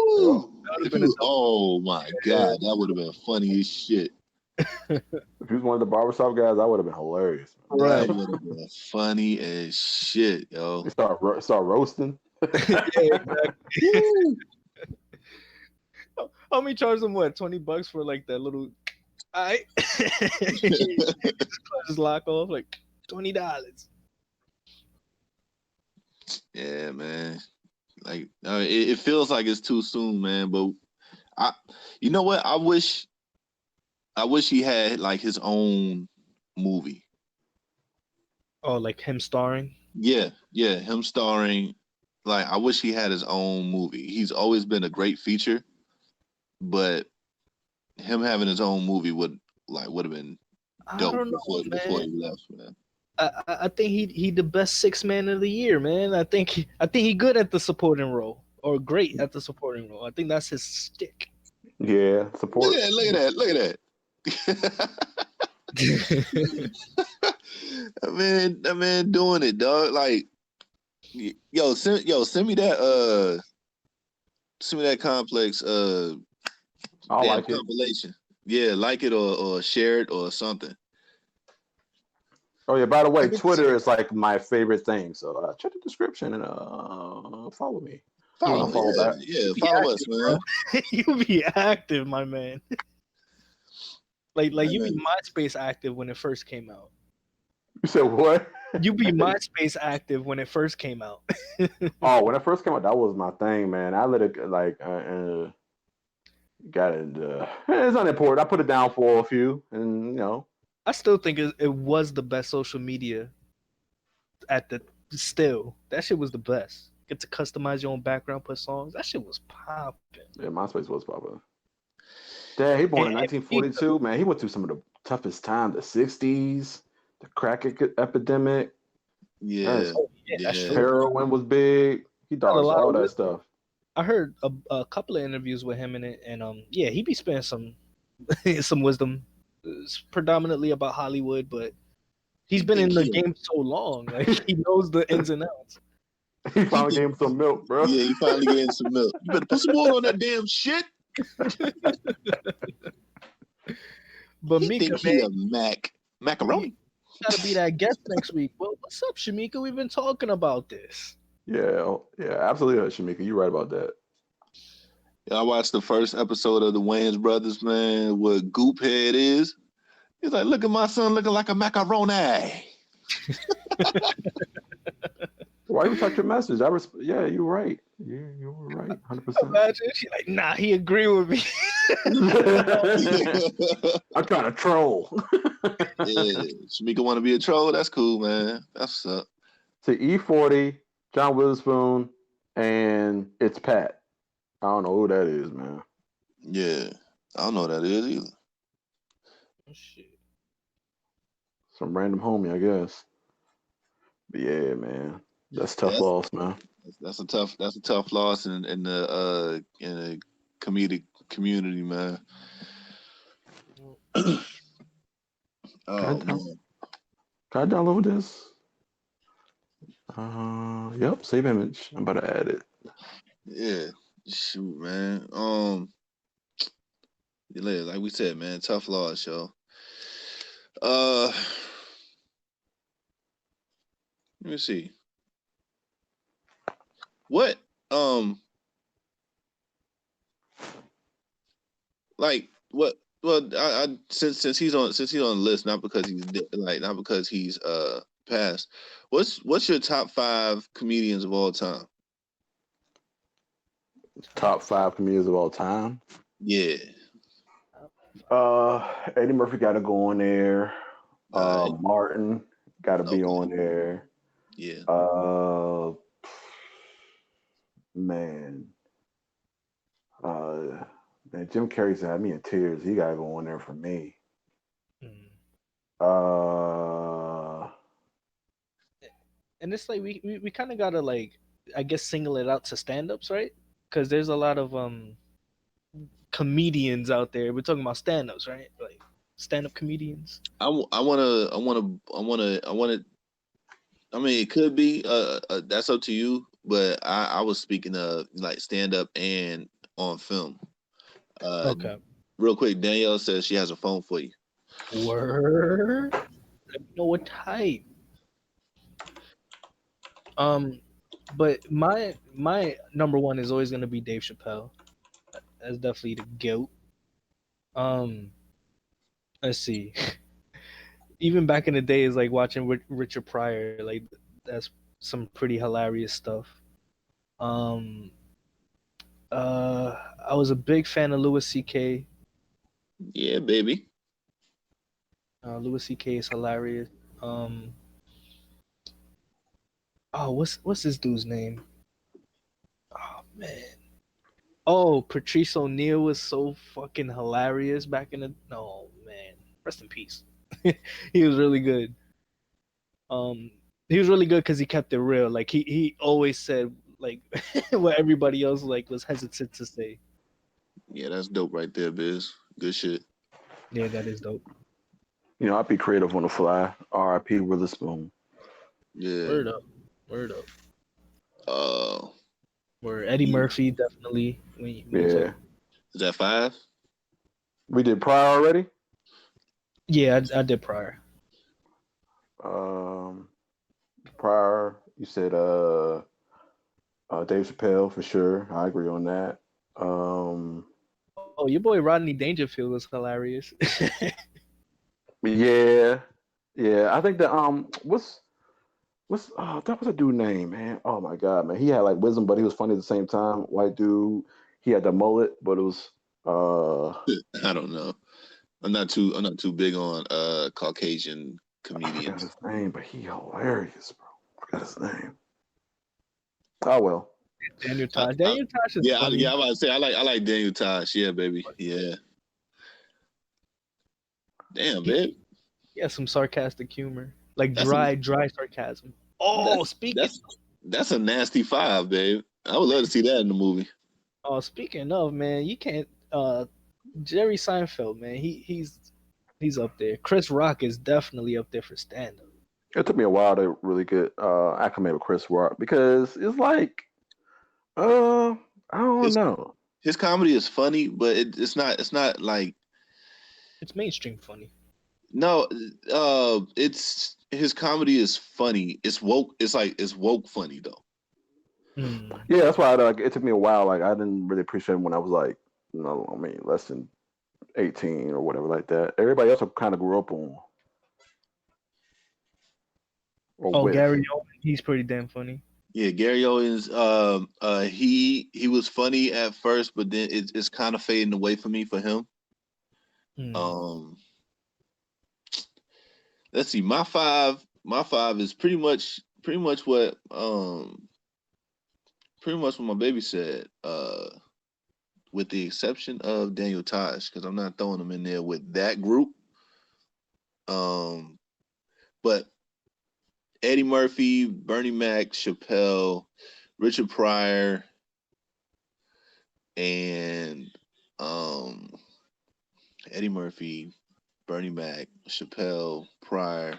Oh my god, that would have been funny as shit. If he was one of the barbershop guys, that would have been hilarious. Right. That would have been funny as shit, yo. They start roasting. Yeah, exactly. Homie charged him what, $20 for like that little I just lock off like $20. Yeah, man. Like it feels like it's too soon, man. But you know what? I wish he had like his own movie. Oh, like him starring? Yeah, him starring. Like I wish he had his own movie. He's always been a great feature, but him having his own movie would have been I dope don't know, before man. he left, man. I think he the best six man of the year, man. I think he good at the supporting role or great at the supporting role. I think that's his stick. Yeah, support. Look at that. that man doing it, dog. Like, send me that complex I like it. compilation. Yeah, like it or share it or something. Oh yeah, by the way, Twitter is like my favorite thing. So check the description and follow me. Follow back. Yeah, follow us, man. You be active, my man. Like you Man. be MySpace active when it first came out. You said what? You be MySpace active when it first came out. Oh, when it first came out, that was my thing, man. I let it like got it. It's unimportant. I put it down for a few, and you know. I still think it was the best social media. Still, that shit was the best. Get to customize your own background, put songs. That shit was popping. Yeah, MySpace was popular. Dad, he born in 1942. Man, he went through some of the toughest time. The '60s, the crack epidemic. Yeah, that's true. Heroin was big. He dodged all that stuff. I heard a couple of interviews with him in it, and yeah, he be spending some wisdom. It's predominantly about Hollywood, but he's been in the game so long, like he knows the ins and outs. He finally gave him some milk, bro. Yeah, he finally gave him some milk. You better put some water on that damn shit. But Mika, man, macaroni. Gotta be that guest next week. Well, what's up, Shamika? We've been talking about this. Yeah, absolutely, Shamika. You're right about that. Yeah, I watched the first episode of the Wayans Brothers, man. What Goop Head is? He's like, look at my son looking like a macaroni. Why you touch your message? Yeah, you're right. You were right, 100%. Imagine she like, nah, he agree with me. I'm trying to troll. Yeah, Shamika want to be a troll. That's cool, man. That's what's up. To E40, John Witherspoon, and it's Pat. I don't know who that is, man. Yeah, I don't know what that is either. Oh, shit. Some random homie, I guess. But yeah, man, that's tough loss, man. That's a tough loss in the comedic community, man. Can I download this? Yep, save image. I'm about to add it. Yeah, shoot, man. Like we said, man, tough loss, yo. Let me see. What like what? Well, I since he's on the list, not because he's passed. What's your top 5 comedians of all time? Top 5 comedians of all time? Yeah. Eddie Murphy got to go on there. Martin got to be on there. Yeah. Man, Jim Carrey's had me in tears. He got to go on there for me. And it's like we kind of gotta like, I guess, single it out to stand-ups, right? Because there's a lot of comedians out there. We're talking about stand-ups, right? Like stand-up comedians. I wanna. I mean, it could be. That's up to you. But I was speaking of like stand-up and on film. Okay. Real quick, Danielle says she has a phone for you. Word. Let me know what type. But my number one is always gonna be Dave Chappelle. That's definitely the GOAT. Let's see. Even back in the day, is like watching Richard Pryor. Like that's some pretty hilarious stuff. Um, I was a big fan of Louis C.K. Yeah, baby. Louis C.K. is hilarious. Um, what's this dude's name? Oh man. Oh, Patrice O'Neal was so fucking hilarious back in the. No man, rest in peace. He was really good. He was really good because he kept it real. Like he always said like what everybody else like was hesitant to say. Yeah, that's dope right there, Biz. Good shit. Yeah, that is dope. You know, I'd be creative on the fly. R.I.P. Witherspoon. Yeah. Word up, word up. Uh, Where Eddie Murphy definitely. Yeah. is that 5? We did Pryor already? Yeah, I did Pryor. Pryor, you said Dave Chappelle for sure. I agree on that. Oh, your boy Rodney Dangerfield was hilarious. Yeah. I think that what's that was a dude name, man. Oh my god, man. He had like wisdom, but he was funny at the same time. White dude. He had the mullet, but it was I don't know. I'm not too big on Caucasian I forgot comedians. his name, but he hilarious, bro. I forgot his name. Oh well. Daniel Tosh. Daniel Tosh is funny. I'm about to say I like Daniel Tosh. Yeah, baby. Yeah. Damn, babe. He has some sarcastic humor, like That's dry sarcasm. Oh, that's a nasty 5, babe. I would love to see that in the movie. speaking of, man, you can't. Jerry Seinfeld, man, he's up there. Chris Rock is definitely up there for stand up. It took me a while to really get acclimated with Chris Rock because it's like I don't know. His comedy is funny, but it's not like It's mainstream funny. no. It's his comedy is funny. It's woke. It's woke funny though. Yeah, that's why it took me a while. Like I didn't really appreciate him when I was like, less than 18 or whatever like that. Everybody else kind of grew up on. Gary Oldman, he's pretty damn funny. Yeah, Gary Owens. He was funny at first, but then it's kind of fading away for me for him. Let's see. My five is pretty much what my baby said. With the exception of Daniel Tosh, because I'm not throwing him in there with that group. But Eddie Murphy, Bernie Mac, Chappelle, Richard Pryor, and Eddie Murphy, Bernie Mac, Chappelle, Pryor.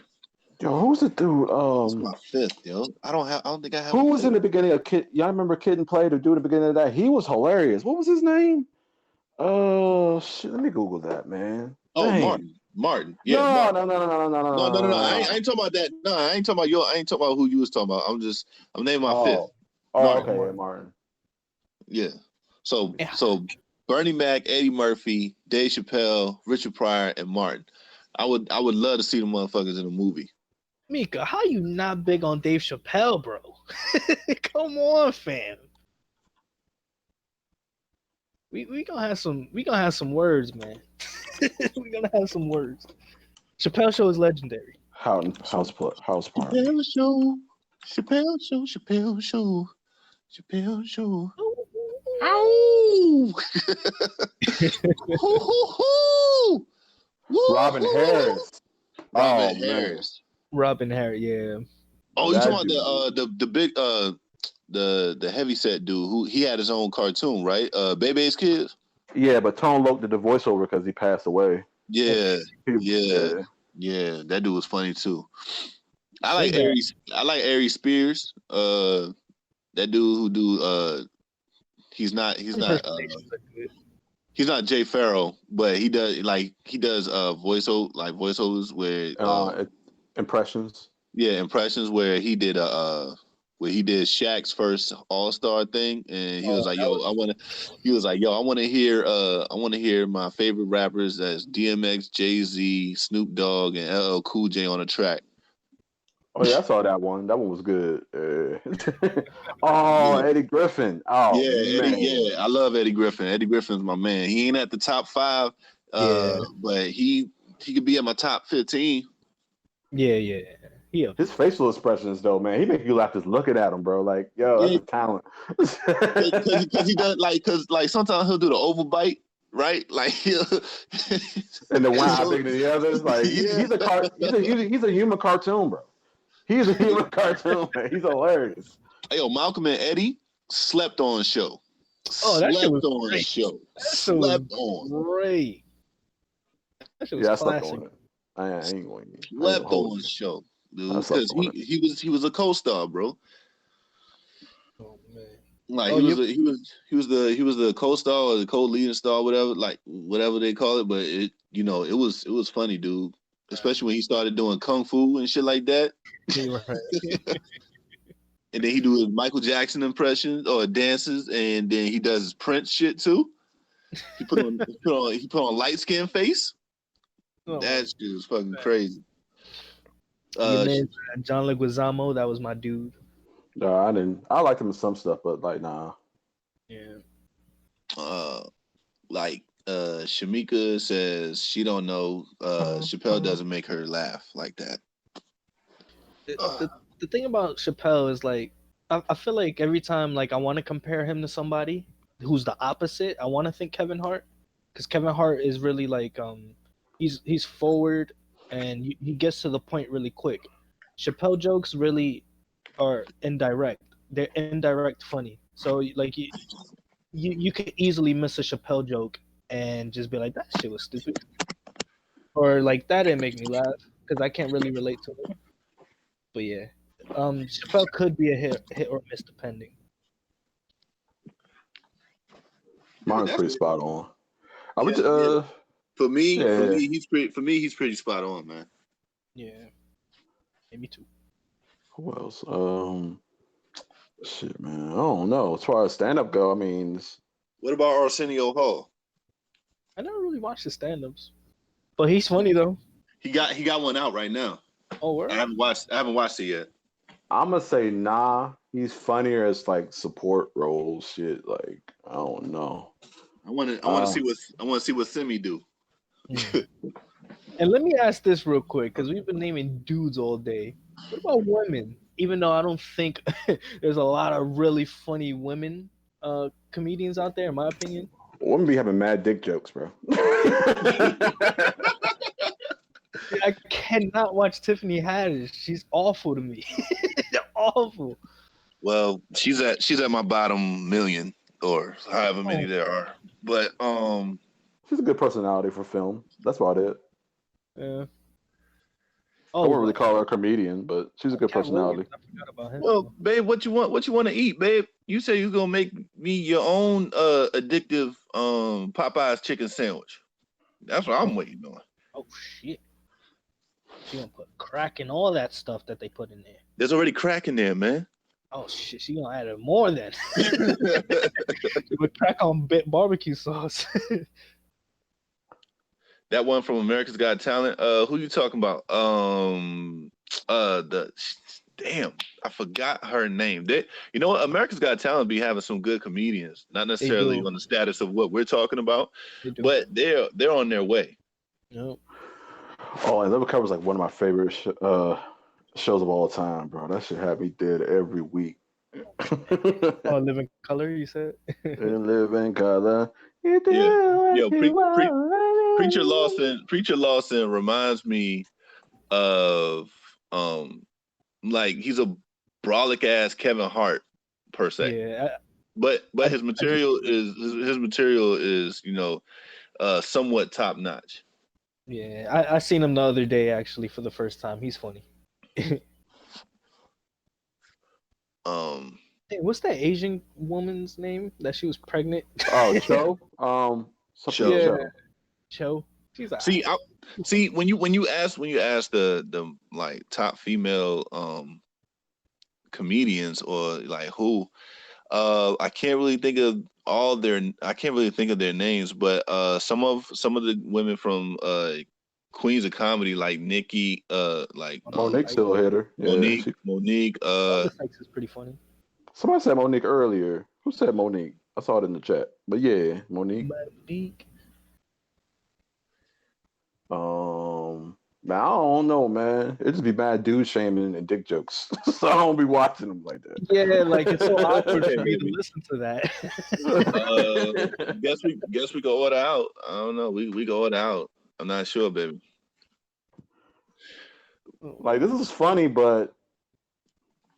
Yo, who's the dude? That's my 5th, yo. I don't think I have. Who was in the beginning of Kid? Y'all remember Kid and Play? The dude at the beginning of that? He was hilarious. What was his name? Oh shit! Let me Google that, man. Oh, Dang. Martin. Yeah. No. No. I ain't talking about that. No, I ain't talking about who you was talking about. I'm naming my 5th. Martin. Okay, Martin. Yeah. So Bernie Mac, Eddie Murphy, Dave Chappelle, Richard Pryor, and Martin. I would love to see the motherfuckers in a movie. Mika, how you not big on Dave Chappelle, bro? Come on, fam. We gonna have some words, man. We gonna have some words. Chappelle Show is legendary. House party. Chappelle Show. Ow! Robin Harris. Robin Harris, yeah. Oh, you talking about the big the heavyset dude who he had his own cartoon, right? Bebe's Kids. Yeah, but Tone Loc did the voiceover because he passed away. Yeah. That dude was funny too. I like Ari Spears. That dude who do he's not Jay Farrell, but he does voiceovers where impressions. Yeah, impressions where he did where he did Shaq's first All-Star thing, and he was like, "Yo, I want to hear my favorite rappers as DMX, Jay-Z, Snoop Dogg, and LL Cool J on a track." Oh yeah, I saw that one. That one was good. Oh, Eddie Griffin. Oh yeah, man. I love Eddie Griffin. Eddie Griffin's my man. He ain't at the top 5, but he could be at my top 15. Yeah. His facial expressions, though, man, he make you laugh just looking at him, bro. Like, yo, that's a talent. Because he does like sometimes he'll do the oval bite, right? Like and the one eye bigger than the others. Like he's a human cartoon, bro. He's a human cartoon, man. He's hilarious. Hey, yo, Malcolm and Eddie slept on show. Oh, that shit was on great. show. Slept on. Great. That shit was I classic. slept on it. I ain't going to. Slept on show, dude. Because he was a co-star, bro. Oh man. Like he was the co-star or the co-leading star, whatever they call it. But it was funny, dude. Especially when he started doing kung fu and shit like that. Yeah, right. And then he do his Michael Jackson impressions or dances, and then he does his Prince shit too. He put on light skin face. Oh, that shit was fucking crazy. Man, John Leguizamo, that was my dude. No, I didn't. I liked him in some stuff, but like, nah. Yeah. Shamika says she don't know. Chappelle doesn't make her laugh like that. The thing about Chappelle is like I feel like every time like I want to compare him to somebody who's the opposite, I want to think Kevin Hart, because Kevin Hart is really like he's forward and he gets to the point really quick. Chappelle jokes really are indirect. They're indirect funny. So like you could easily miss a Chappelle joke and just be like, that shit was stupid, or like that didn't make me laugh because I can't really relate to it. But yeah, Chappelle could be a hit or miss depending. Mine's pretty spot on. For me, he's pretty spot on, man. Yeah, me too. Who else? Shit, man, I don't know. As far as stand-up go, I mean, what about Arsenio Hall? I never really watched his stand-ups, but he's funny though. He got one out right now. Oh, word? I haven't watched it yet. I'm gonna say nah. He's funnier as like support roles. Shit, like I don't know. I want to see what Simi do. And let me ask this real quick, because we've been naming dudes all day. What about women? Even though I don't think there's a lot of really funny women comedians out there, in my opinion. Women be having mad dick jokes, bro. I cannot watch Tiffany Haddish. She's awful to me. Awful. Well, she's at my bottom million or however many there are. But she's a good personality for film. That's about it. Yeah. I wouldn't really call her a comedian, but she's a good personality. I forgot about him. Well, babe, what you want to eat, babe? You say you're gonna make me your own addictive Popeye's chicken sandwich. That's what I'm waiting on. Oh shit. She gonna put crack in all that stuff that they put in there. There's already crack in there, man. Oh shit, she gonna add it more then. With crack on barbecue sauce. That one from America's Got Talent. Who you talking about? I forgot her name. You know what? America's Got Talent be having some good comedians, not necessarily on the status of what we're talking about, but they're on their way. Yep. Oh, and Living Cover is like one of my favorite shows of all time, bro. That shit had me dead every week. Oh, Living Color, you said? In Living Color. Preacher Lawson reminds me of like he's a brolic ass Kevin Hart per se. Yeah. But his material is somewhat top notch. Yeah, I seen him the other day actually for the first time. He's funny. Hey, what's that Asian woman's name that she was pregnant? Oh, Cho. Cho. She's see when you ask the like top female comedians or like who. I can't really think of their names, but some of the women from Queens of Comedy, like Nikki, Monique still a hitter. Yeah, Monique. All the sex is pretty funny. Somebody said Monique earlier. Who said Monique? I saw it in the chat. But yeah, Monique. Man, I don't know, man. It just be bad dude shaming and dick jokes, so I don't be watching them like that. Yeah, like it's so awkward for me to listen to that. Guess we go order out. I don't know. We go order out. I'm not sure, baby. Like this is funny, but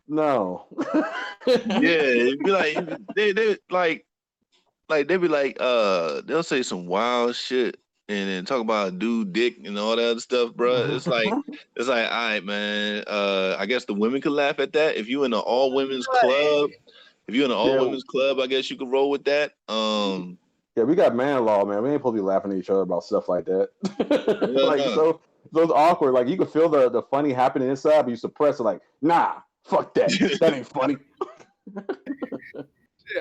no. Yeah, it'd be like they be like they'll say some wild shit and then talk about a dude dick and all that other stuff, bro. It's like all right, man. I guess the women could laugh at that. If you in an all women's club, I guess you could roll with that. Yeah, we got man law, man. We ain't supposed to be laughing at each other about stuff like that. So it's awkward. Like you can feel the funny happening inside, but you suppress it. Like, nah, fuck that. That ain't funny.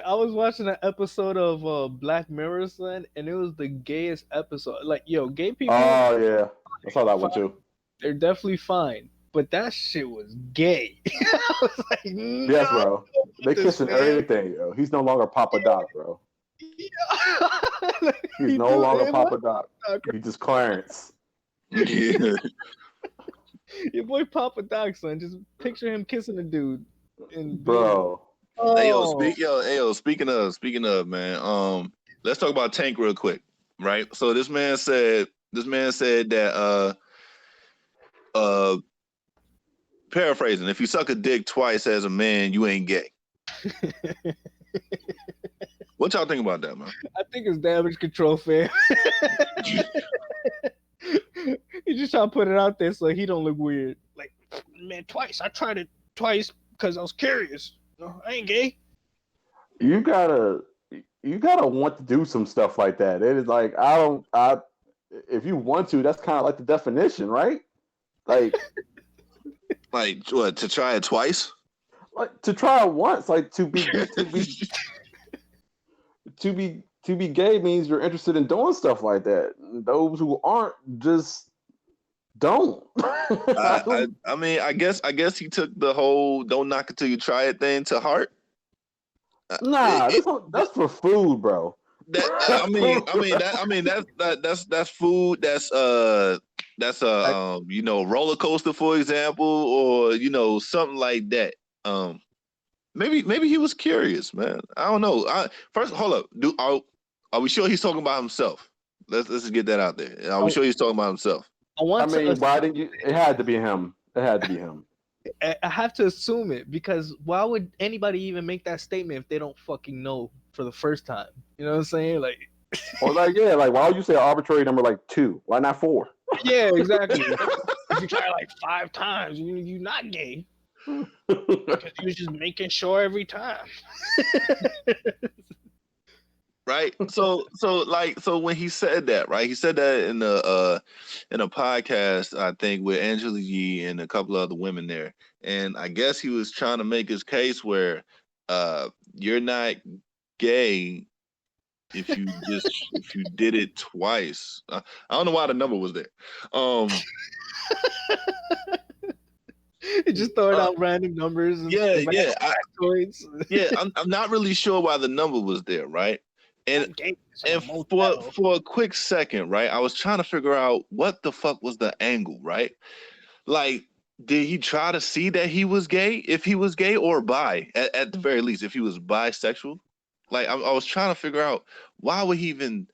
I was watching an episode of Black Mirror, son, and it was the gayest episode. Like, yo, gay people. Oh yeah, I saw that one too. They're definitely fine, but that shit was gay. I was like, no, yes, bro. They kissing everything, yo. He's no longer Papa Doc, bro. He's no longer Papa Doc. He's just Clarence. Yeah. Your boy Papa Doc, son. Just picture him kissing a dude. Bro. Speaking of, man, let's talk about Tank real quick, right? So this man said that paraphrasing, if you suck a dick twice as a man, you ain't gay. What y'all think about that, man? I think it's damage control, fam. He just trying to put it out there so he don't look weird. Like, man, twice. I tried it twice because I was curious. No, I ain't gay. You gotta want to do some stuff like that. It is like if you want to, that's kind of like the definition, right? Like, like what? To try it twice? Like to try it once. Like to be gay means you're interested in doing stuff like that. Those who aren't just don't. I mean, I guess he took the whole "don't knock it till you try it" thing to heart. Nah, that's for food, bro. That's food. That's roller coaster, for example, or something like that. Maybe he was curious, man. I don't know. First, hold up. Are we sure he's talking about himself? Let's just get that out there. Are we sure he's talking about himself? Why didn't you? It had to be him. I have to assume it because why would anybody even make that statement if they don't fucking know for the first time? You know what I'm saying? Like, or why would you say an arbitrary number like 2? Why not 4? Yeah, exactly. If you try like 5 times, you're not gay. Because you're just making sure every time. Right. So when he said that, right? He said that in a podcast, I think, with Angela Yee and a couple of other women there. And I guess he was trying to make his case where you're not gay if you did it twice. I don't know why the number was there. You just throwing out random numbers. I'm not really sure why the number was there, right? And for a quick second, right, I was trying to figure out what the fuck was the angle, right? Like, did he try to see that he was gay, if he was gay, or bi, at the very least, if he was bisexual? Like, I was trying to figure out why would he even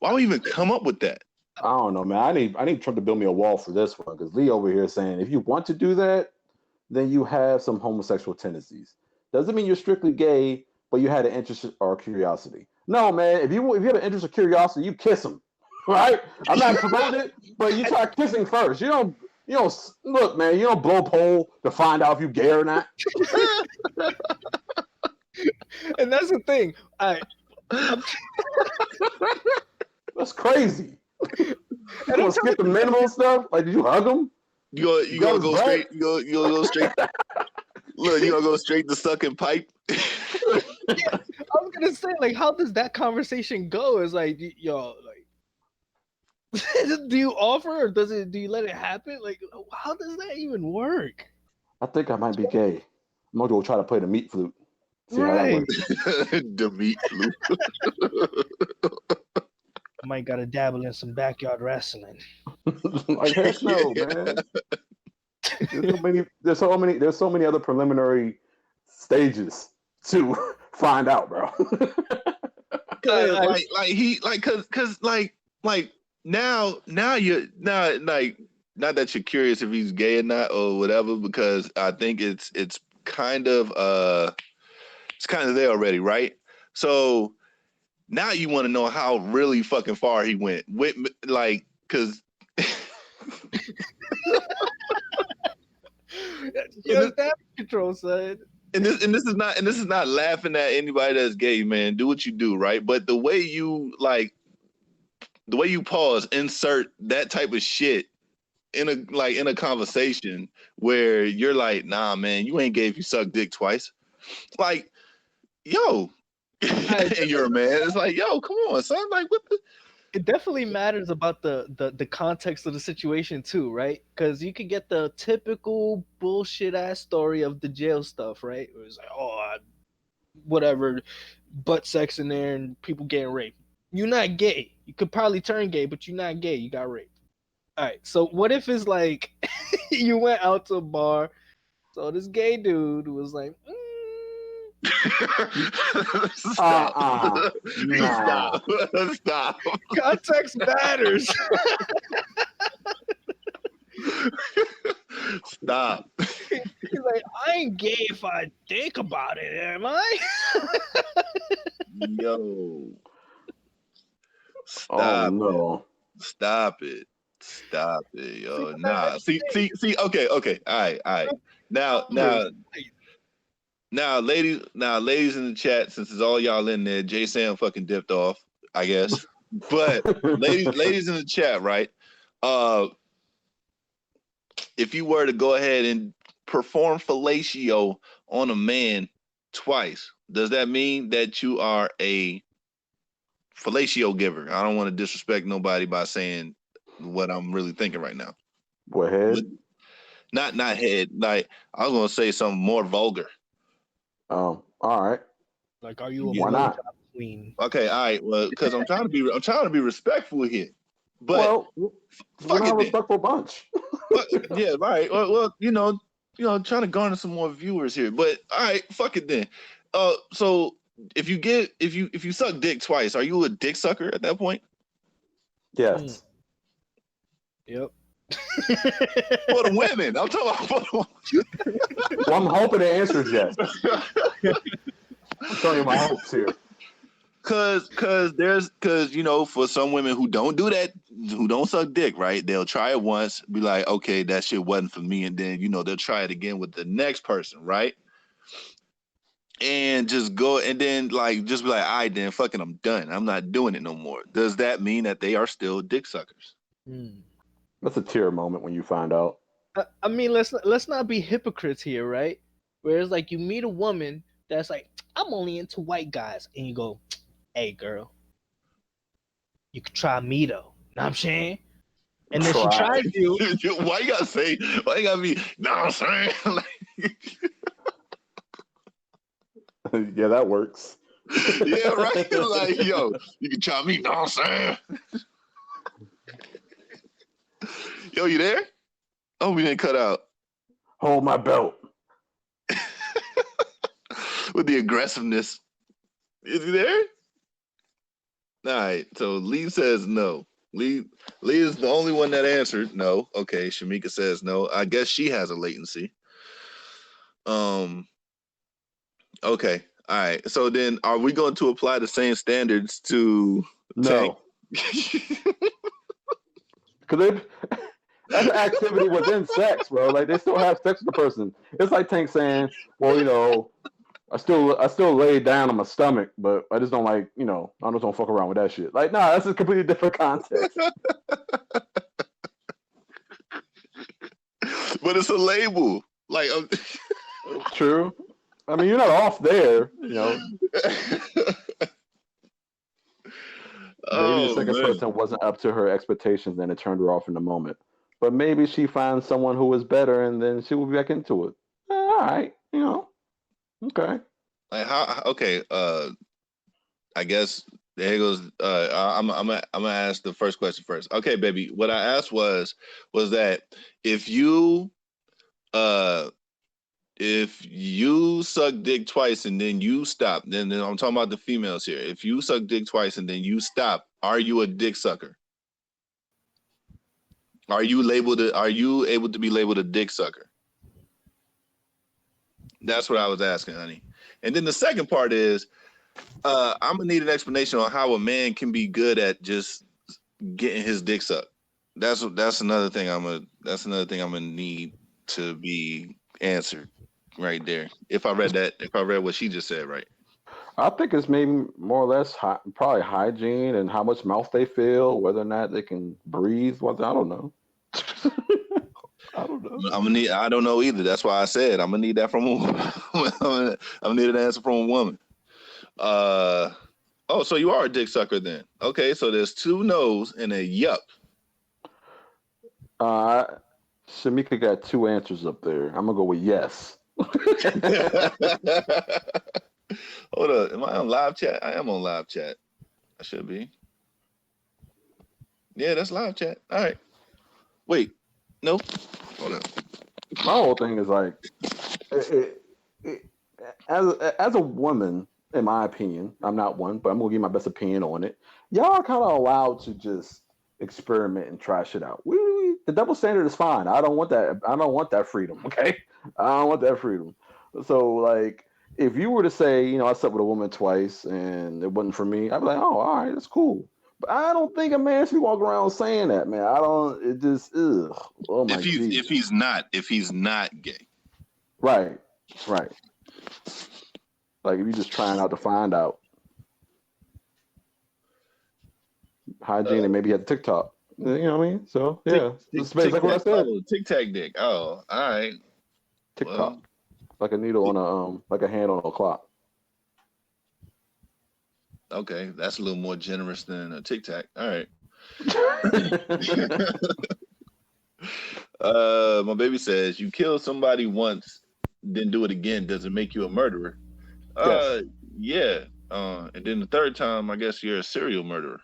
come up with that? I don't know, man. I need Trump to build me a wall for this one, because Lee over here saying if you want to do that, then you have some homosexual tendencies. Doesn't mean you're strictly gay, but you had an interest or curiosity. No, man. If you had an interest or curiosity, you kiss him, right? I'm not promoting it, but you try kissing first. You don't look, man. You don't blow a pole to find out if you gay or not. And that's the thing. That's crazy. You gonna skip the minimal stuff? Like, did you hug him? You gonna go straight? You gonna go straight? Look, you gonna go straight to sucking pipe? Yeah, I was gonna say, like, how does that conversation go? It's like, yo, like, do you offer or do you let it happen? Like, how does that even work? I think I might be gay. I'm gonna go try to play the meat flute. See how that Right. works. The meat flute. I might gotta dabble in some backyard wrestling. Like, heck no, man. There's so many other preliminary stages to find out, bro. Cause now you're like not that you're curious if he's gay or not or whatever, because I think it's kind of there already, right? So now you want to know how really fucking far he went with, like, because Just that control, son. and this is not laughing at anybody that's gay, man. Do what you do, right? But the way you pause, insert that type of shit in a conversation where you're like, nah, man, you ain't gay if you suck dick twice. Like, yo, and you're a man. It's like, yo, come on, son. Like, what the? It definitely matters about the context of the situation too, right? Because you could get the typical bullshit ass story of the jail stuff, right? It was like, whatever, butt sex in there and people getting raped. You're not gay. You could probably turn gay, but you're not gay. You got raped. All right. So what if it's like you went out to a bar, so this gay dude was like, Stop. Nah. Stop. context matters. Stop. He's like, I ain't gay if I think about it, am I? Yo. Oh Stop. no. Stop it, yo. Nah. See. Okay. All right. Now, ladies in the chat, since it's all y'all in there, Jay Sam fucking dipped off, I guess. But ladies in the chat, right? If you were to go ahead and perform fellatio on a man twice, does that mean that you are a fellatio giver? I don't want to disrespect nobody by saying what I'm really thinking right now. What, head? Not head. Like, I was gonna say something more vulgar. All right. Like, are you a Why not? queen? Okay, all right. Well, because I'm trying to be respectful here. But Well, fuck we're not a it then. respectful bunch. Yeah, right. Well, you know, trying to garner some more viewers here. But all right, fuck it then. So if you suck dick twice, are you a dick sucker at that point? Yes. Yep. For the women, I'm talking about for the Well, I'm hoping the answer is yes. I'm telling you my hopes here. Cause you know, for some women who don't do that, who don't suck dick, right? They'll try it once, be like, okay, that shit wasn't for me, and then, you know, they'll try it again with the next person, right? And just go, and then like just be like, all right, then fucking, I'm done. I'm not doing it no more. Does that mean that they are still dick suckers? That's a tear moment when you find out. I mean, let's not be hypocrites here, right? Whereas, like, you meet a woman that's like, I'm only into white guys, and you go, hey, girl, you could try me though. Know what I'm saying? And then she tries you. Why you gotta be? Know what I'm saying? Yeah, that works. Yeah, right. Like, yo, you can try me. Know what I'm saying? Yo, you there? Oh, we didn't cut out. Hold my belt. With the aggressiveness. Is he there? All right. So Lee says no. Lee is the only one that answered no. Okay, Shamika says no. I guess she has a latency. Okay. All right. So then are we going to apply the same standards to No. Because that's an activity within sex, bro. Like, they still have sex with the person. It's like Tank saying, well, you know, I still lay down on my stomach, but I just don't, like, you know, I just don't fuck around with that shit. Like, nah, that's a completely different context. But it's a label. Like, True. I mean, you're not off there, Maybe the Oh second man. person wasn't up to her expectations and it turned her off in the moment. But maybe she finds someone who is better and then she will be back into it. All right, okay. Like how? Okay. I guess there goes. I'm gonna ask the first question first. Okay, baby. What I asked was that if you suck dick twice and then you stop, then I'm talking about the females here. If you suck dick twice and then you stop, are you a dick sucker? Are you able to be labeled a dick sucker? That's what I was asking, honey. And then the second part is, I'm gonna need an explanation on how a man can be good at just getting his dick sucked. That's another thing I'm gonna need to be answered right there. If I read what she just said right. I think it's maybe more or less probably hygiene and how much mouth they feel, whether or not they can breathe. I don't know. I don't know. I don't know either. That's why I said I'm gonna need that from a woman. I'm gonna need an answer from a woman. Oh, so you are a dick sucker then? Okay, so there's 2 no's and a yup. Shamika got 2 answers up there. I'm gonna go with yes. Hold up, am I on live chat? I am on live chat. I should be. Yeah, that's live chat. All right. Wait, no. Hold up. My whole thing is like, as a woman, in my opinion, I'm not one, but I'm gonna give my best opinion on it. Y'all are kind of allowed to just experiment and try shit out. The double standard is fine. I don't want that. I don't want that freedom. Okay, I don't want that freedom. So like, if you were to say, I slept with a woman twice and it wasn't for me, I'd be like, oh, all right, that's cool. But I don't think a man should be walking around saying that, man. I don't. It just, ugh. Oh my god. If he's not gay. Right. Like if you're just trying out to find out. Hygiene and maybe had TikTok. You know what I mean? So yeah, it's like what I said. Tic Tac dick. Oh, all right. TikTok, well, like a needle on a like a hand on a clock. Okay, that's a little more generous than a Tic Tac. All right. My baby says you kill somebody once, then do it again. Does it make you a murderer? Yes. Yeah. And then the third time, I guess you're a serial murderer.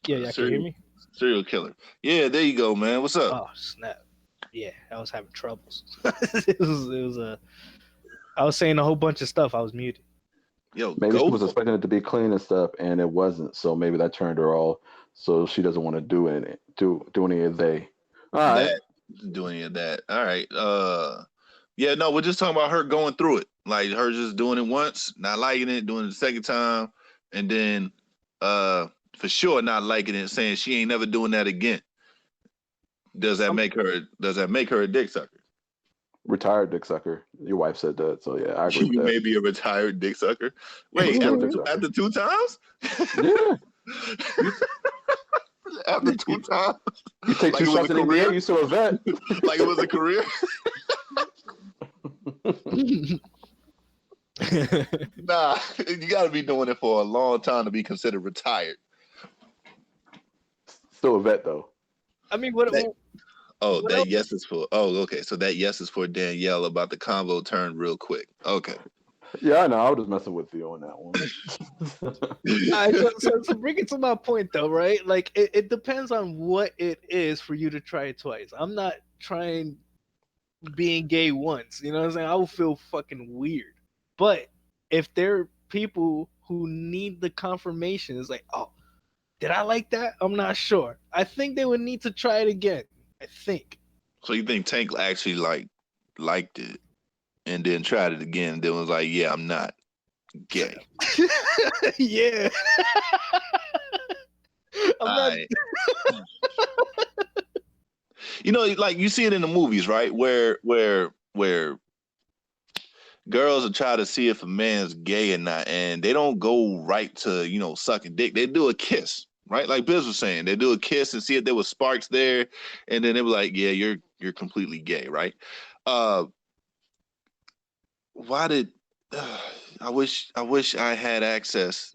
Yeah, y'all can hear me? Serial killer. Yeah, there you go, man. What's up? Oh snap! Yeah, I was having troubles. it was I was saying a whole bunch of stuff. I was muted. Yo, maybe she was expecting it to be clean and stuff, and it wasn't. So maybe that turned her off. So she doesn't want to do any of they. All right. Do any of that. All right. Yeah, no, we're just talking about her going through it. Like her just doing it once, not liking it, doing it the second time, and then for sure not liking it, saying she ain't never doing that again. Does that make her a dick sucker? Retired dick sucker. Your wife said that, so yeah, I agree with You that. may be a retired dick sucker. Wait, after 2 times? Yeah. After 2 times? You take 2 shots in the NBA, you still a vet. Like it was a career? Nah, you got to be doing it for a long time to be considered retired. Still a vet though. I mean, what yes is for. Oh, okay. So that yes is for Danielle about the convo turn real quick. Okay. Yeah, I know. I was just messing with you on that one. All right, so bring it to my point though, right? Like it depends on what it is for you to try it twice. I'm not trying being gay once. You know what I'm saying? I will feel fucking weird. But if there are people who need the confirmation, it's like, oh, did I like that? I'm not sure. I think they would need to try it again. I think. So you think Tank actually liked it and then tried it again and then was like, yeah, I'm not gay. Yeah. I'm not. You know, like you see it in the movies, right? Where girls will try to see if a man's gay or not, and they don't go right to, sucking dick. They do a kiss, right? Like Biz was saying, they do a kiss and see if there was sparks there, and then they were like, yeah, you're completely gay, right? why did I wish I had access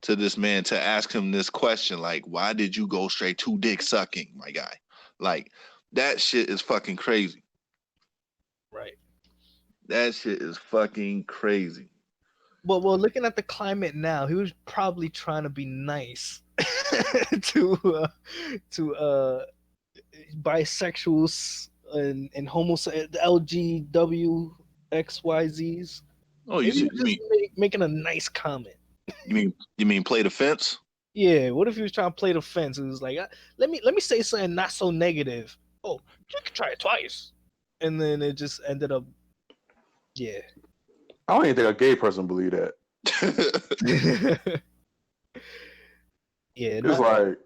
to this man to ask him this question, like, why did you go straight to dick sucking, my guy? Like, that shit is fucking crazy. Right. That shit is fucking crazy. Well, looking at the climate now, he was probably trying to be nice to bisexuals and the LGWXYZs. Oh, Maybe you he was just making a nice comment. you mean play the fence? Yeah. What if he was trying to play the fence? It was like, let me say something not so negative. Oh, you can try it twice, and then it just ended up. Yeah. I don't even think a gay person believe that. Yeah, it's like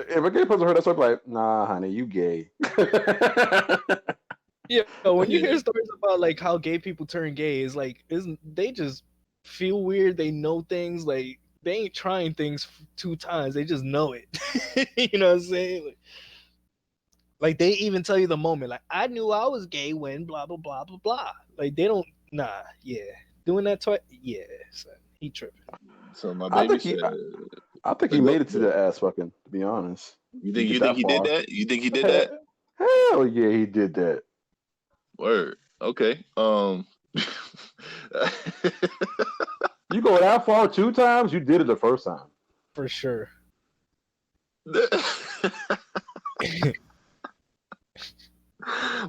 if a gay person heard that story, like, nah, honey, you gay. Yeah, when you hear stories about like how gay people turn gay, it's like they just feel weird. They know things, like they ain't trying things 2 times. They just know it. You know what I'm saying? Like they even tell you the moment. Like, I knew I was gay when blah blah blah blah blah. Like they don't. Nah, yeah, doing that twice. Yeah, son, he tripping. So my baby said, I think he made it to the ass fucking. To be honest, you think he did that? You think he did that? Hell yeah, he did that. Word. Okay. You go that far 2 times, you did it the first time. For sure.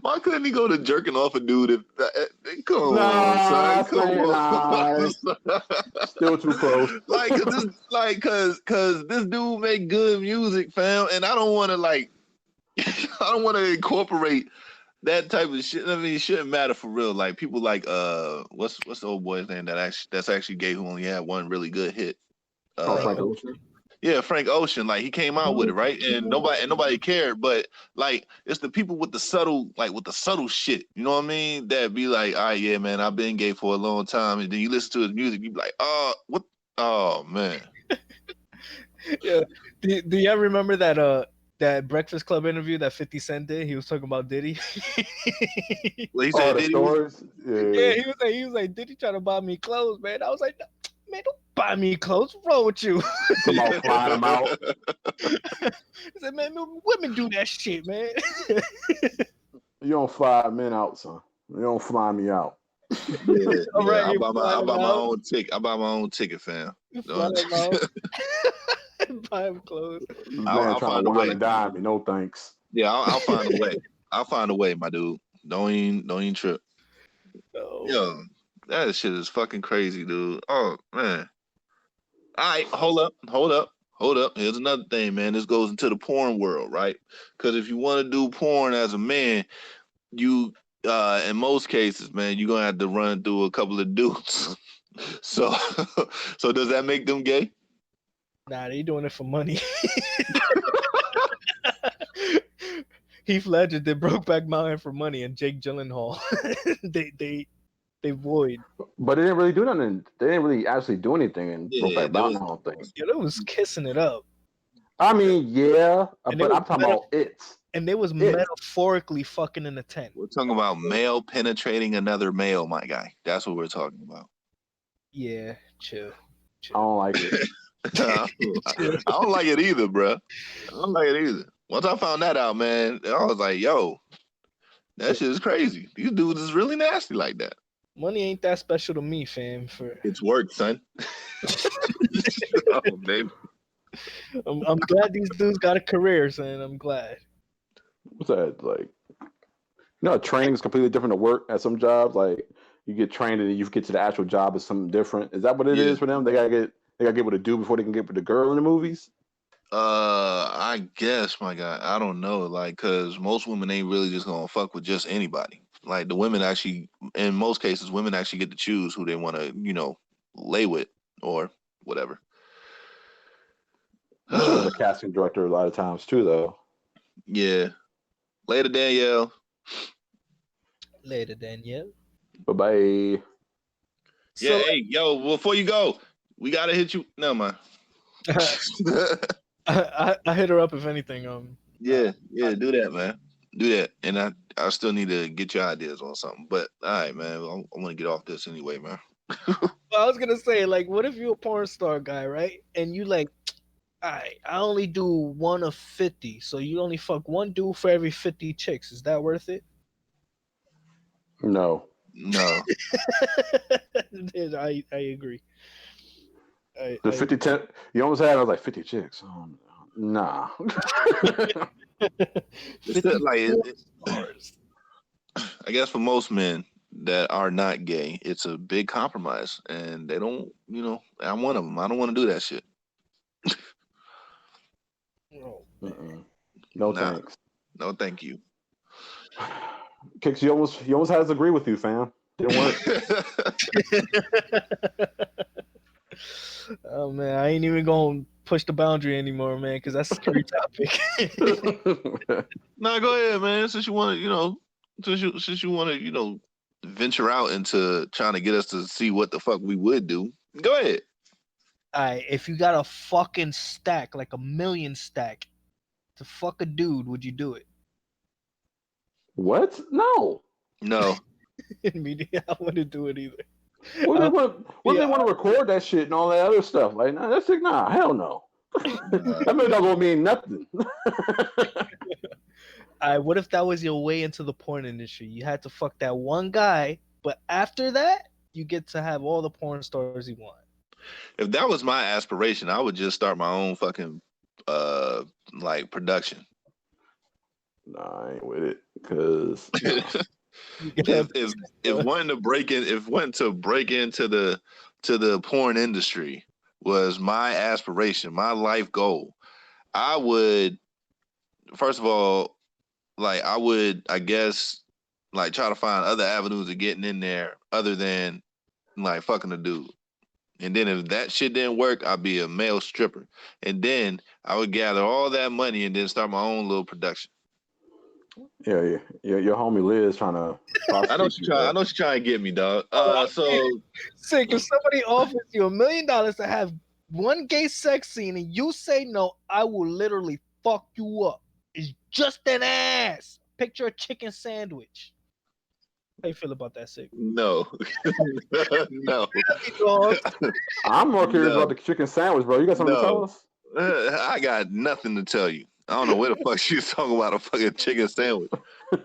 Why couldn't he go to jerking off a dude? If come on, son, come on. Still too close. Cause this dude make good music, fam, and I don't want to I don't want to incorporate that type of shit. I mean, it shouldn't matter for real. Like people like what's the old boy's name that's actually gay who only had one really good hit. Frank Ocean. Yeah, Frank Ocean. Like he came out with it, right? And nobody cared. But like it's the people with the subtle shit. You know what I mean? That be like, all right, yeah, man, I've been gay for a long time. And then you listen to his music, you be like, what? Oh man. Yeah. Do y'all remember that Breakfast Club interview that 50 Cent did? He was talking about Diddy. Well, he said the stores. Yeah, he was like, Diddy trying to buy me clothes, man. I was like, man, don't buy me clothes. What's wrong with you? Come on, flying them out. He said, man, women do that shit, man. You don't fly men out, son. You don't fly me out. Yeah, right, I buy my own ticket. I buy my own ticket, fam. Buy him clothes. I'll find a way. And dime me. No thanks. Yeah, I'll find a way. I'll find a way, my dude. Don't even trip. No. Yo, that shit is fucking crazy, dude. Oh man. All right, hold up. Here's another thing, man. This goes into the porn world, right? Because if you want to do porn as a man, you in most cases, man, you're gonna have to run through a couple of dudes. So does that make them gay? Nah, they doing it for money. Heath Ledger did Brokeback Mountain for money, and Jake Gyllenhaal they void. But they didn't really do nothing. They didn't really actually do anything in Brokeback Mountain. I don't think. Yeah, they was kissing it up. I mean, yeah, but I'm talking about it. And they was metaphorically fucking in a tent. We're talking about male penetrating another male, my guy. That's what we're talking about. Yeah, chill. I don't like it. I don't like it either, bro. I don't like it either. Once I found that out, man, I was like, yo, that shit is crazy. These dudes is really nasty like that. Money ain't that special to me, fam. It's work, son. Oh, baby. I'm glad these dudes got a career, son. I'm glad. What's that like? Training is completely different to work at some jobs. Like you get trained and you get to the actual job is something different. Is that what it is for them? They gotta get what to do before they can get with the girl in the movies. I guess, my guy. I don't know, like, cause most women ain't really just gonna fuck with just anybody. Like the women actually, in most cases, women actually get to choose who they want to, lay with or whatever. The casting director a lot of times too, though. Yeah. Later, Danielle. Bye-bye. Yeah, hey, yo, before you go, we gotta hit you. No, man. I hit her up if anything. Yeah, do that, man. Do that, and I still need to get your ideas on something. But all right, man, I want to get off this anyway, man. Well, I was gonna say, like, what if you're a porn star guy, right? And you like, I only do 1 of 50, so you only fuck one dude for every 50 chicks. Is that worth it? No. No, I agree. The 50 10, you almost had, I was like 50 chicks. Nah. it's still, like I guess for most men that are not gay, it's a big compromise, and they don't. I'm one of them. I don't want to do that shit. No, No Nah. thanks. No, thank you. Kickz, you almost had us agree with you, fam. Didn't work. Oh man, I ain't even gonna push the boundary anymore, man, because that's a scary topic. Nah, go ahead, man. Since you want to, since you want to, venture out into trying to get us to see what the fuck we would do, go ahead. Alright, if you got a fucking stack, like a million stack, to fuck a dude, would you do it? What? No. No. I wouldn't do it either. What they want to record that shit and all that other stuff? Like, nah, that's like, nah, hell no. That really not gonna mean nothing. What if that was your way into the porn industry? You had to fuck that one guy, but after that, you get to have all the porn stars you want. If that was my aspiration, I would just start my own fucking like production. Nah, I ain't with it, cause if wanting to break into the porn industry was my aspiration, my life goal, I would, first of all, like, I guess, like, try to find other avenues of getting in there other than like fucking a dude. And then if that shit didn't work, I'd be a male stripper. And then I would gather all that money and then start my own little production. Yeah. Your homie Liz trying to. I know she's trying to get me, dog. Sick. If somebody offers you $1 million to have one gay sex scene and you say no, I will literally fuck you up. It's just an ass. Picture a chicken sandwich. How you feel about that, Sick? No. No. I'm more curious about the chicken sandwich, bro. You got something to tell us? I got nothing to tell you. I don't know where the fuck she was talking about a fucking chicken sandwich.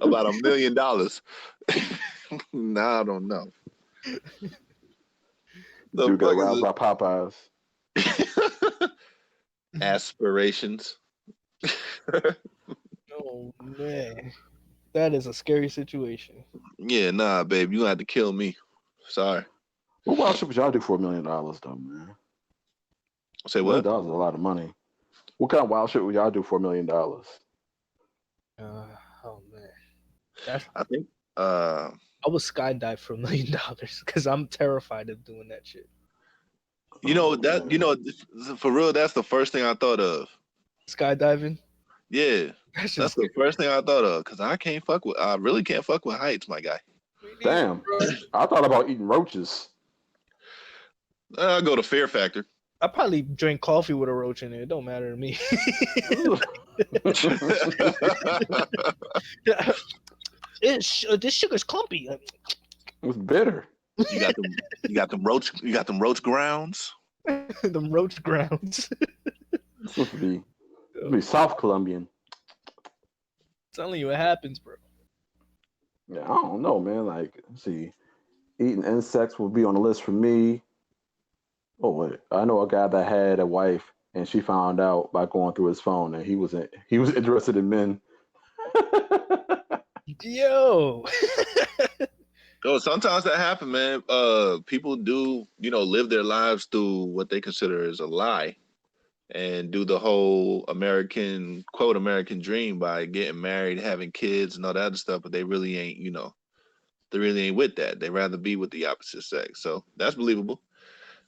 About $1 million. Nah, I don't know. Dude got roused by Popeyes. Aspirations. Oh man, that is a scary situation. Yeah, nah, babe, you have to kill me. Sorry. What wild shit would y'all do for $1 million, though, man? Say $1 what? million is a lot of money. What kind of wild shit would y'all do for $1 million? Oh man, I think I would skydive for $1 million because I'm terrified of doing that shit. For real, that's the first thing I thought of. Skydiving? Yeah, that's the first thing I thought of because I really can't fuck with heights, my guy. Damn, I thought about eating roaches. I'll go to Fear Factor. I probably drink coffee with a roach in it. It don't matter to me. This sugar's clumpy. It's bitter. You got them roach grounds. Them roach grounds. It's supposed to be South Colombian. I'm telling you, it happens, bro. Yeah, I don't know, man. Like, let's see, eating insects would be on the list for me. Oh wait, I know a guy that had a wife, and she found out by going through his phone that he was interested in men. Yo. Oh, sometimes that happens, man. People do, live their lives through what they consider as a lie, and do the whole American dream by getting married, having kids, and all that other stuff. But they really ain't, they really ain't with that. They rather be with the opposite sex. So that's believable.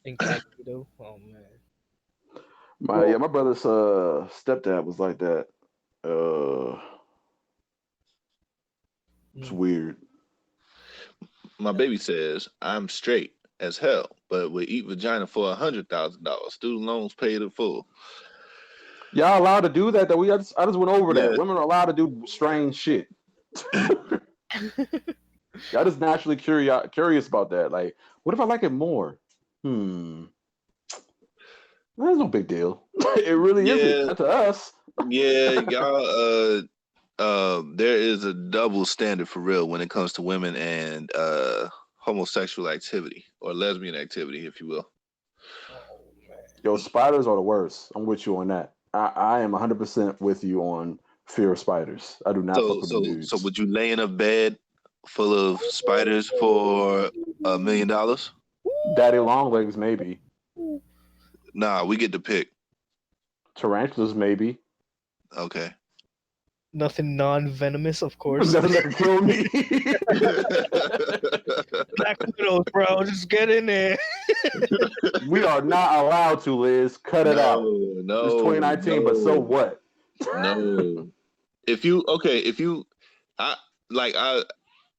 Incognito. Oh man. My brother's stepdad was like that. It's weird. My baby says I'm straight as hell, but would eat vagina for $100,000. Student loans paid in full. Y'all allowed to do that? I just went over that. Yeah. Women are allowed to do strange shit. Y'all just naturally curious about that. Like, what if I like it more? That's no big deal. It really isn't. Not to us. Yeah, y'all. There is a double standard for real when it comes to women and homosexual activity or lesbian activity, if you will. Yo, spiders are the worst. I'm with you on that. I am 100% with you on fear of spiders. I do not fuck with the dudes. So would you lay in a bed full of spiders for $1 million? Daddy long legs, maybe. Nah, we get to pick. Tarantulas, maybe. Okay. Nothing non-venomous, of course. Nothing that can kill me. Black widows, bro. Just get in there. We are not allowed to, Liz. Cut it out. No, it's 2019, but so what? No.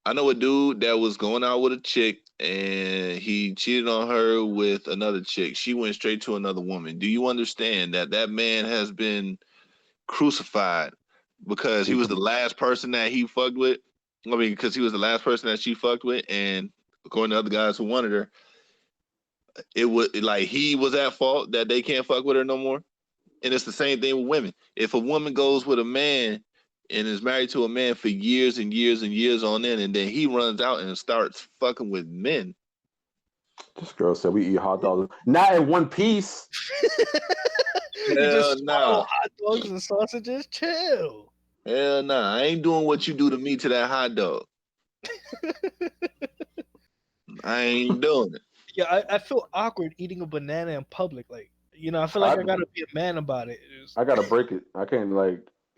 I know a dude that was going out with a chick and he cheated on her with another chick. She went straight to another woman. Do you understand that man has been crucified because he was the last person that he fucked with? I mean, because he was the last person that she fucked with, and according to other guys who wanted her, it was like he was at fault that they can't fuck with her no more. And it's the same thing with women. If a woman goes with a man and is married to a man for years and years and years on end, and then he runs out and starts fucking with men. This girl said we eat hot dogs. Not in one piece. You just swallow hot dogs and sausages. Chill. Hell nah. I ain't doing what you do to me to that hot dog. I ain't doing it. Yeah, I feel awkward eating a banana in public. Like, you know, I feel like I gotta be a man about it. I gotta break it. I can't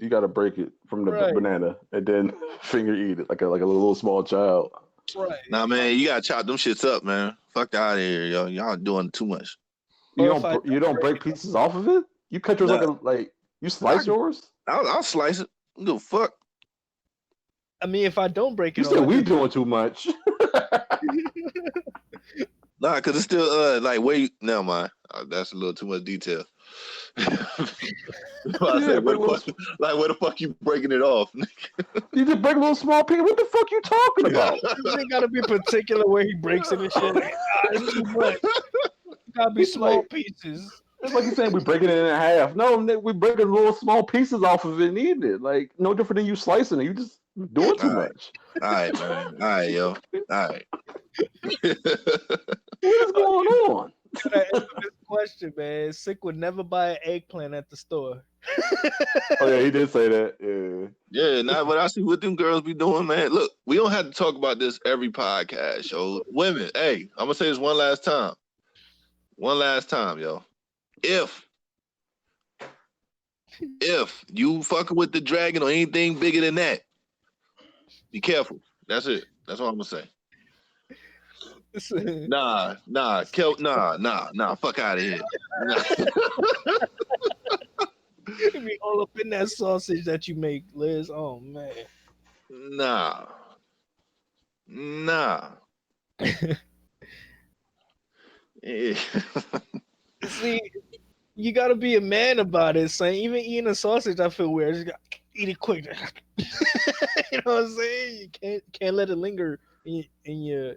you gotta break it from the banana and then finger eat it like a little small child. Right. Nah, man, you gotta chop them shits up, man. Fuck out of here, yo. Y'all doing too much. You don't break pieces off of it? You cut yours like you slice yours? I'll slice it. No fuck. I mean, if I don't break it, you said we doing too much. Nah, because it's still wait. Never mind. That's a little too much detail. Where the fuck you breaking it off? You just break a little small piece. What the fuck you talking about? You gotta be particular where he breaks it and shit. It's too much. Gotta be small pieces. It's like you're saying we breaking it in half. No, we breaking little small pieces off of it and eating it. Like no different than you slicing it. You just doing too much. All right, man. All right, yo. All right. What is going on? This question, man. Sick would never buy an eggplant at the store. Oh yeah, he did say that. Yeah. Yeah, nah, but I see what them girls be doing, man. Look, we don't have to talk about this every podcast, yo. Women, hey, I'm gonna say this one last time. One last time, yo. If you fucking with the dragon or anything bigger than that, be careful. That's it. That's all I'm gonna say. Nah. Fuck out of here. Nah. You be all up in that sausage that you make, Liz. Oh man. Nah. Yeah. See, you gotta be a man about it, son. Even eating a sausage, I feel weird. Just gotta eat it quick. You know what I'm saying? You can't let it linger in your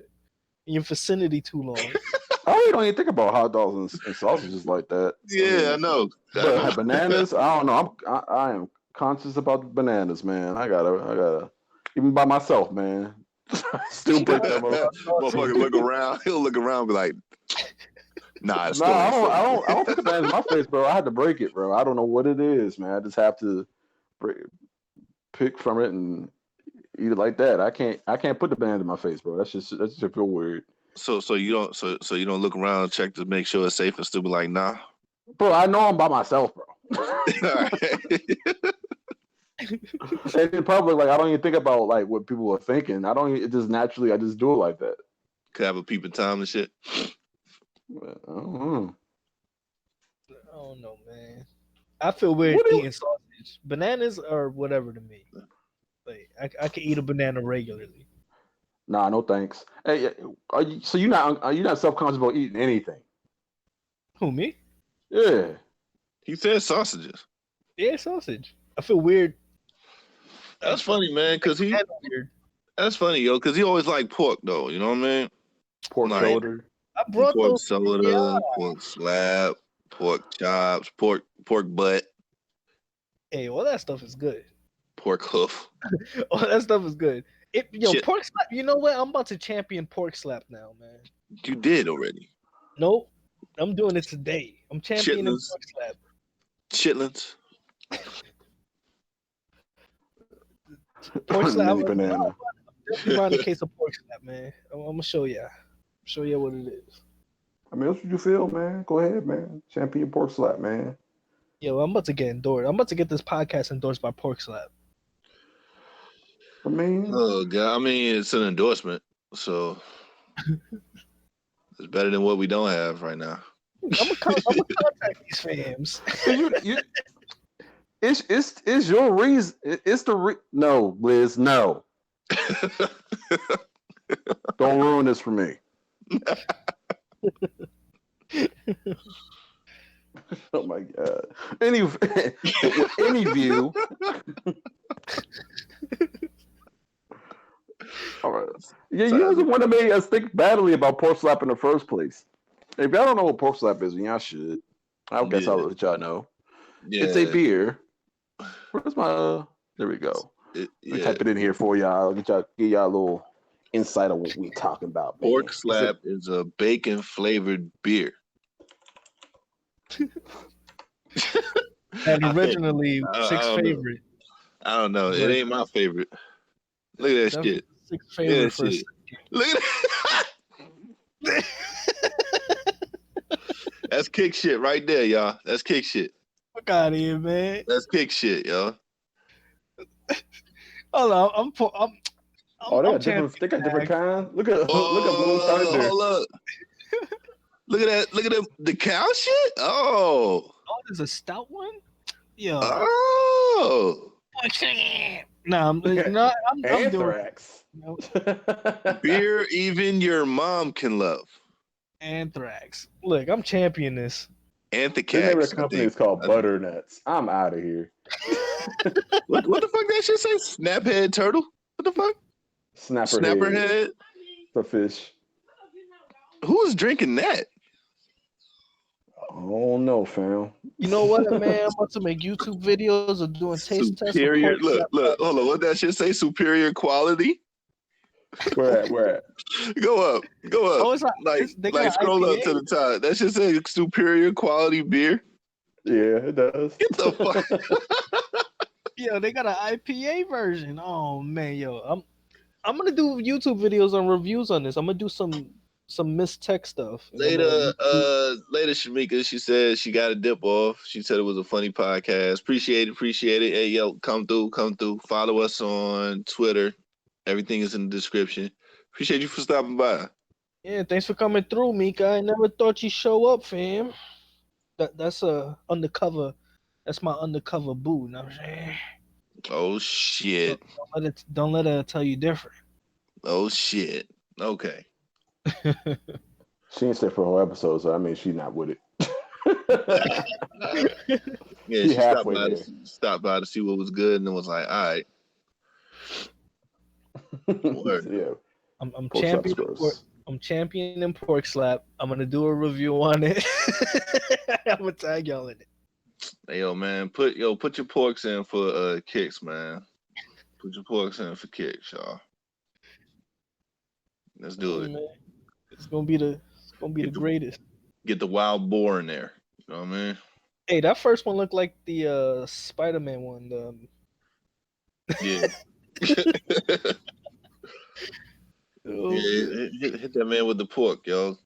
vicinity too long. I really don't even think about hot dogs and sausages like that. Yeah, I know. But bananas, I don't know. I am conscious about bananas, man. I gotta even by myself, man. Still break that motherfucker. Look around. He'll look around and be like, nah, it's I don't put the bananas in my face, bro. I had to break it, bro. I don't know what it is, man. I just have to pick from it and eat it like that. I can't put the banana in my face, bro. That's just feel weird. So you don't look around and check to make sure it's safe and still be like, nah. Bro, I know I'm by myself, bro. And in public, like I don't even think about like what people are thinking. I just do it like that. Could have a peeping time and shit. I don't know, man. I feel weird eating sausage. Bananas or whatever to me. Like I can eat a banana regularly. Nah, no thanks. Hey, are you not self-conscious about eating anything? Who, me? Yeah. He said sausages. Yeah, sausage. I feel weird That's funny, man, because that's funny, yo, because he always liked pork, though. You know what I mean? Pork Like, shoulder. I brought pork those. soda, pork slab, pork chops, pork butt, Hey, all that stuff is good. pork hoof. All that stuff is good. Shit. Pork slap. You know what? I'm about to champion pork slap now, man. You did already. Nope. I'm doing it today. I'm championing Chitlins. pork slap. Chitlins. Pork slap. Mini banana. I'm definitely buying a case of pork slap, man. I'm gonna show ya. Show ya what it is. I mean, that's what you feel, man. Go ahead, man. Champion pork slap, man. Yo, I'm about to get endorsed. I'm about to get this podcast endorsed by Pork Slap. I mean, Oh God! I mean, it's an endorsement, so it's better than what we don't have right now. I'm gonna contact these fams. it's your reason. It's the no, Liz. No, don't ruin this for me. Oh my God. Any view. All right. Yeah, you guys the one that made us think badly about pork slap in the first place. If y'all don't know what pork slap is, y'all should. I guess I'll let y'all know. Yeah. It's a beer. Where's my there we go. Let me type it in here for y'all. Give y'all a little insight on what we talking about. Man. Pork slap is a bacon flavored beer. And originally sixth favorite. I don't know. It ain't my favorite. Look at that shit. Sixth favorite for shit. Look at that. That's kick shit right there, y'all. That's kick shit. Fuck out of here, man. That's kick shit, y'all. Hold on, they got different kinds. Look at Blue Thunder. Hold up. Look at that. The cow shit. Oh, there's a stout one. Yo. Oh. No, I'm doing Anthrax. Beer even your mom can love. Anthrax. Look, I'm championing this. Anthrax. The name of the company is called Butternuts. I'm out of here. What the fuck that shit say? Snaphead turtle? What the fuck? Snapperhead? The fish. Who is drinking that? Oh no, fam. You know what, man? I'm about to make YouTube videos of doing taste tests. Superior. Look. Hold on. What that shit say? Superior quality. Where at? Go up. Oh, it's like scroll up to the top. That shit say superior quality beer. Yeah, it does. Get the fuck. Yo, they got an IPA version. Oh man, yo, I'm gonna do YouTube videos on reviews on this. I'm gonna do some mistech stuff. Later, Shamika, she said she got a dip off. She said it was a funny podcast. Appreciate it. Hey, yo, come through. Follow us on Twitter. Everything is in the description. Appreciate you for stopping by. Yeah, thanks for coming through, Mika. I never thought you'd show up, fam. That's undercover. That's my undercover boo. Know what I'm saying? Oh shit! Don't let her tell you different. Oh shit! Okay. She didn't stay for a whole episode, so I mean, she's not with it. Yeah, she stopped by to see what was good, and then was like, "All right." Yeah. I'm championing pork slap. I'm gonna do a review on it. I'm gonna tag y'all in it. Hey, yo, man, put your porks in for Kickz, man. Put your porks in for Kickz, y'all. Let's do it. Man. It's gonna be the greatest. Get the wild boar in there. You know what I mean? Hey, that first one looked like the Spider-Man one. Yeah. Hit that man with the pork, yo.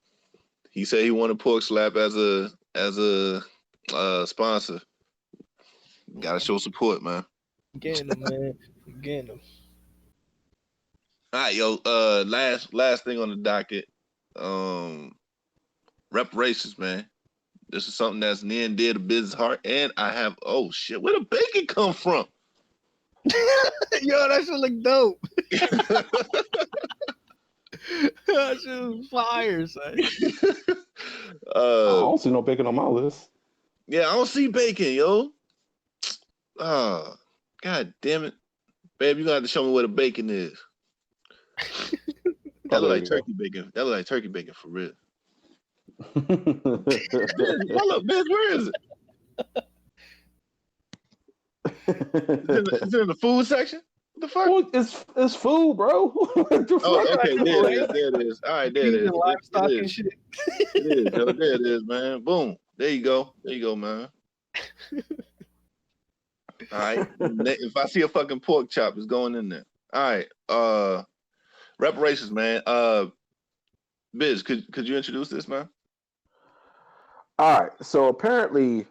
He said he wanted pork slap as a sponsor. Gotta show support, man. Getting them, man. Getting them. All right, yo. Last thing on the docket. Reparations, man. This is something that's near and dear to business heart, and I have. Oh shit! Where the bacon come from? Yo, that shit look dope. That shit was fire, son. I don't see no bacon on my list. Yeah, I don't see bacon, yo. Oh, god damn it. Babe, you gonna have to show me where the bacon is. That look there like you go. turkey bacon. That look like turkey bacon for real. Hello, bitch, where is it? Is it in the food section? What the fuck? Well, it's food, bro. What the Oh, fuck? okay, there it is. There it is. All right, there it Feeding is. It livestock and is. shit. It is. Yo, there it is, man. Boom. There you go. There you go, man. All right. If I see a fucking pork chop, it's going in there. All right. Reparations, man. Biz, could you introduce this, man? All right. So apparently,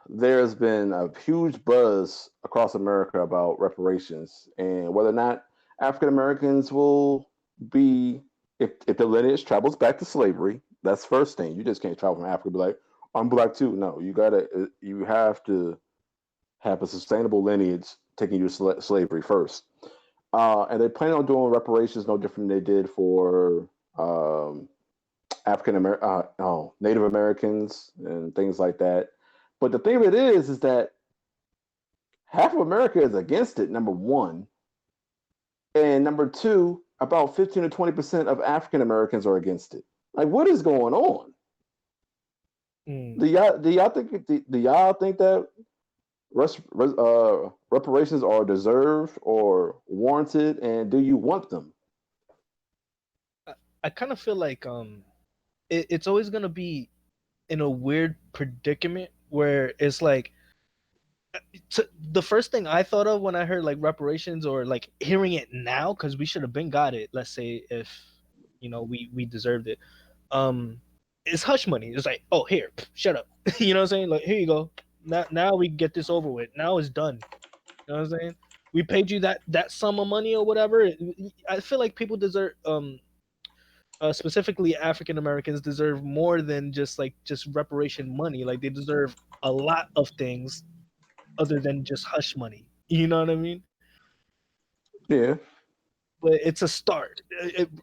there's been a huge buzz across America about reparations and whether or not African Americans will be, if the lineage travels back to slavery. That's the first thing. You just can't travel from Africa and be like, I'm black too. No, you have to have a sustainable lineage taking you to slavery first. And they plan on doing reparations no different than they did for Native Americans and things like that. But the thing of it is that half of America is against it. Number one, and number two, about 15 to 20% of African Americans are against it. Like, what is going on? Do y'all think that reparations are deserved or warranted, and do you want them? I kind of feel like it's always gonna be in a weird predicament where it's like the first thing I thought of when I heard like reparations or like hearing it now, because we should have been got it. Let's say if we deserved it. It's hush money. It's like, oh, here, shut up. You know what I'm saying? Like, here you go. Now we get this over with. Now it's done. You know what I'm saying? We paid you that sum of money or whatever. I feel like people deserve specifically African Americans deserve more than just reparation money. Like they deserve a lot of things other than just hush money. You know what I mean? Yeah. But it's a start.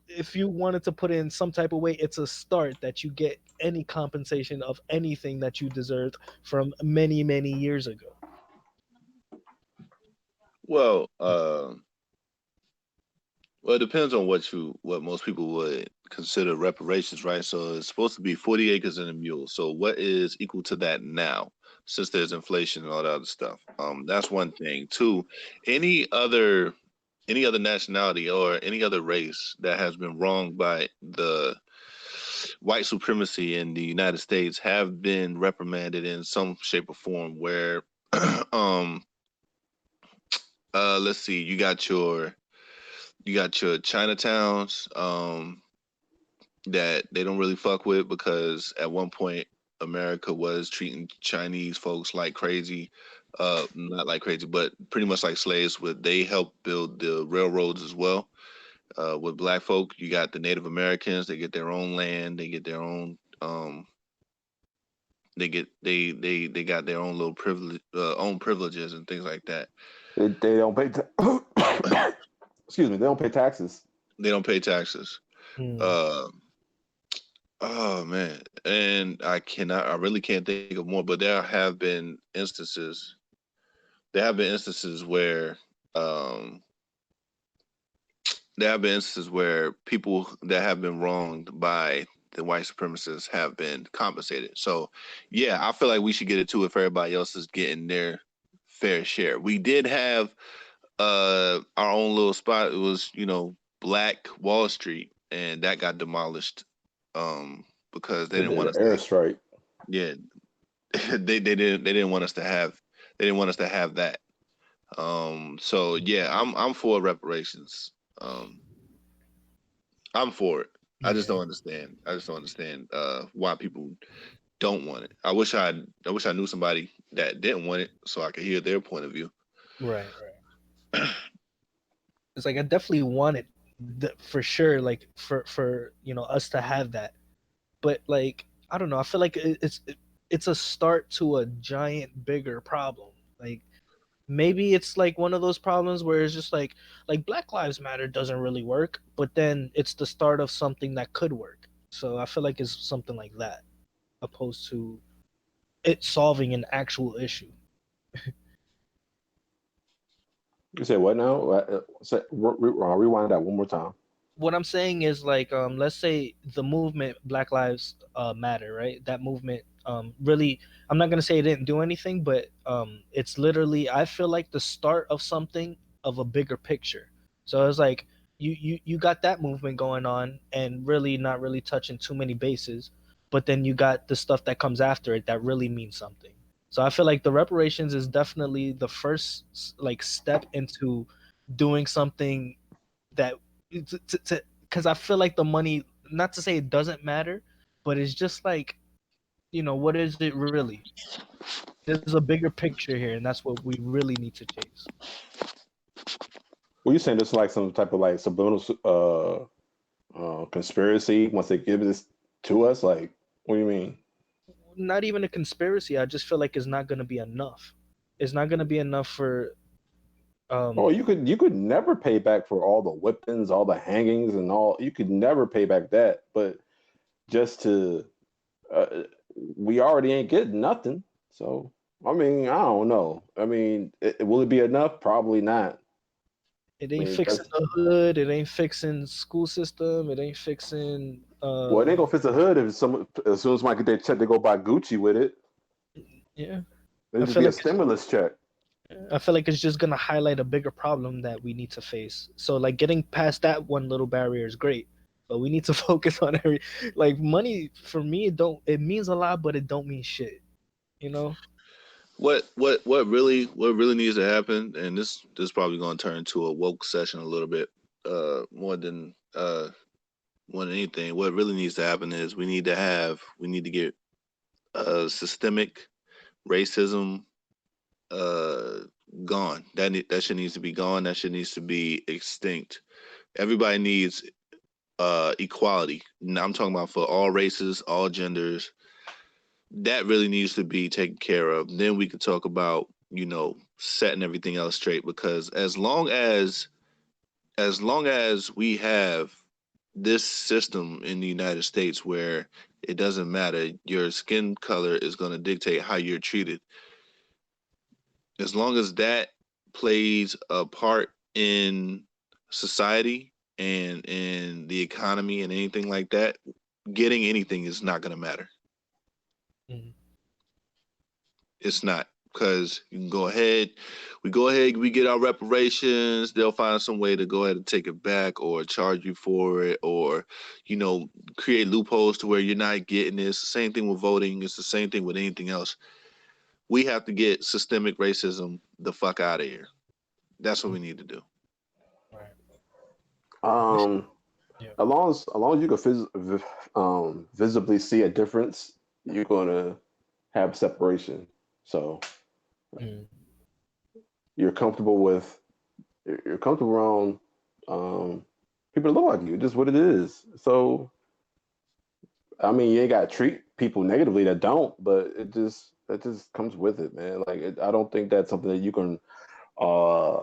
If you wanted to put it in some type of way, it's a start that you get any compensation of anything that you deserved from many, many years ago. Well, it depends on what most people would consider reparations, right? So it's supposed to be 40 acres and a mule. So what is equal to that now, since there's inflation and all that other stuff? That's one thing. Two, any other nationality or any other race that has been wronged by the white supremacy in the United States have been reprimanded in some shape or form where let's see, you got your Chinatowns that they don't really fuck with because at one point America was treating Chinese folks like crazy, not like crazy, but pretty much like slaves. They helped build the railroads as well. With black folk, you got the Native Americans. They get their own land. They get their own. They got their own little own privileges and things like that. They don't pay. Excuse me. They don't pay taxes. They don't pay taxes. Oh man, and I really can't think of more. But there have been instances. There have been instances where people that have been wronged by the white supremacists have been compensated. So, yeah, I feel like we should get it too if everybody else is getting their fair share. We did have our own little spot. It was, Black Wall Street, and that got demolished because they didn't want us airstrike. Yeah, they didn't want us to have that. So yeah, I'm for reparations. I'm for it. I just don't understand. Why people don't want it. I wish I knew somebody that didn't want it so I could hear their point of view. Right. It's like I definitely want it for sure. Like for us to have that, but like I don't know. I feel like it's a start to a giant, bigger problem. Like maybe it's like one of those problems where it's just like Black Lives Matter doesn't really work, but then it's the start of something that could work. So I feel like it's something like that, opposed to it solving an actual issue. You said what now? Rewind that one more time. What I'm saying is like let's say the movement Black Lives Matter, right? That movement really, I'm not gonna say it didn't do anything, but it's literally, I feel like the start of something, of a bigger picture. So it's like you got that movement going on and really not really touching too many bases, but then you got the stuff that comes after it that really means something. So I feel like the reparations is definitely the first like step into doing something that, because I feel like the money, not to say it doesn't matter, but it's just like, what is it really? There's a bigger picture here, and that's what we really need to chase. Well, you saying this like some type of like subliminal conspiracy once they give this to us? Like, what do you mean? Not even a conspiracy. I just feel like it's not going to be enough. It's not going to be enough for. Oh, you could never pay back for all the whippings, all the hangings, and all. You could never pay back that. But just to, uh, we already ain't getting nothing. So I mean, I don't know. I mean, will it be enough? Probably not. It I ain't mean, fixing the hood. It ain't fixing school system. It ain't fixing. well, it ain't gonna fix the hood if some as soon as somebody get their check, they go buy Gucci with it. Yeah, It'll I just feel be a like stimulus check. it's just gonna highlight a bigger problem that we need to face. So like getting past that one little barrier is great, but we need to focus on like money. For me, it means a lot, but it don't mean shit. You know? What really needs to happen, and this probably going to turn into a woke session a little bit, more than anything. What really needs to happen is we need to get systemic racism uh gone. That shit needs to be gone. That shit needs to be extinct. Everybody needs equality. Now I'm talking about for all races, all genders. That really needs to be taken care of. Then we can talk about, setting everything else straight, because as long as we have this system in the United States where it doesn't matter, your skin color is going to dictate how you're treated. As long as that plays a part in society and in the economy and anything like that, getting anything is not going to matter. Mhm. It's not, because we go ahead, we get our reparations. They'll find some way to go ahead and take it back or charge you for it, or create loopholes to where you're not getting it. It's the same thing with voting. It's the same thing with anything else. We have to get systemic racism the fuck out of here. That's what we need to do. Right. Um, Yeah. as long as you can visibly see a difference, you're gonna have separation. So Mm. you're comfortable around people that look like you, just what it is. So I mean, you ain't got to treat people negatively that don't, but that just comes with it, man. Like I don't think that's something that you can uh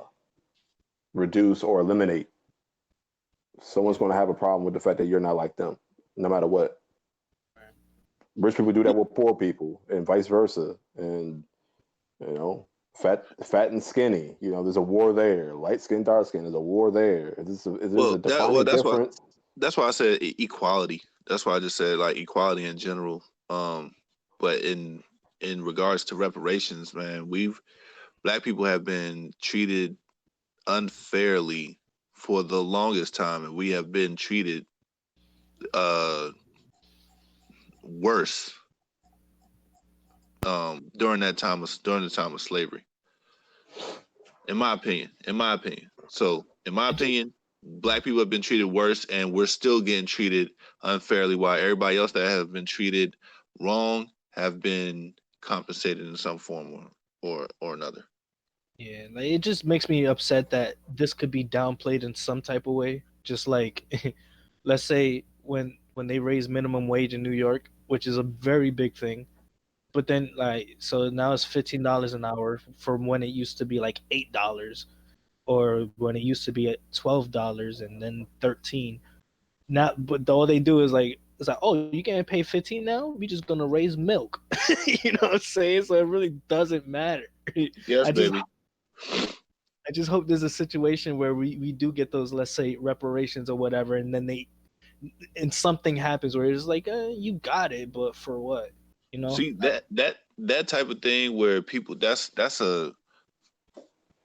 reduce or eliminate. Someone's going to have a problem with the fact that you're not like them, no matter what. Rich people do that with poor people, and vice versa. And you know, fat and skinny. There's a war there. Light skin, dark skin. There's a war there. Is this a defining difference? That's why I said equality. That's why I just said like equality in general. But in regards to reparations, man, black people have been treated unfairly for the longest time, and we have been treated worse during the time of slavery. In my opinion. So, in my opinion, black people have been treated worse, and we're still getting treated unfairly, while everybody else that have been treated wrong have been compensated in some form or another. Yeah, like it just makes me upset that this could be downplayed in some type of way. Just like, let's say when they raise minimum wage in New York, which is a very big thing, but then like so now it's $15 an hour from when it used to be like $8, or when it used to be at $12 and then 13. Now, but all they do is like it's like, oh, you can't pay 15 now. We just gonna raise milk. You know what I'm saying? So it really doesn't matter. Yes, I just baby. I just hope there's a situation where we do get those, let's say, reparations or whatever, and then and something happens where it's like, you got it, but for what? You know? See that type of thing where people that's a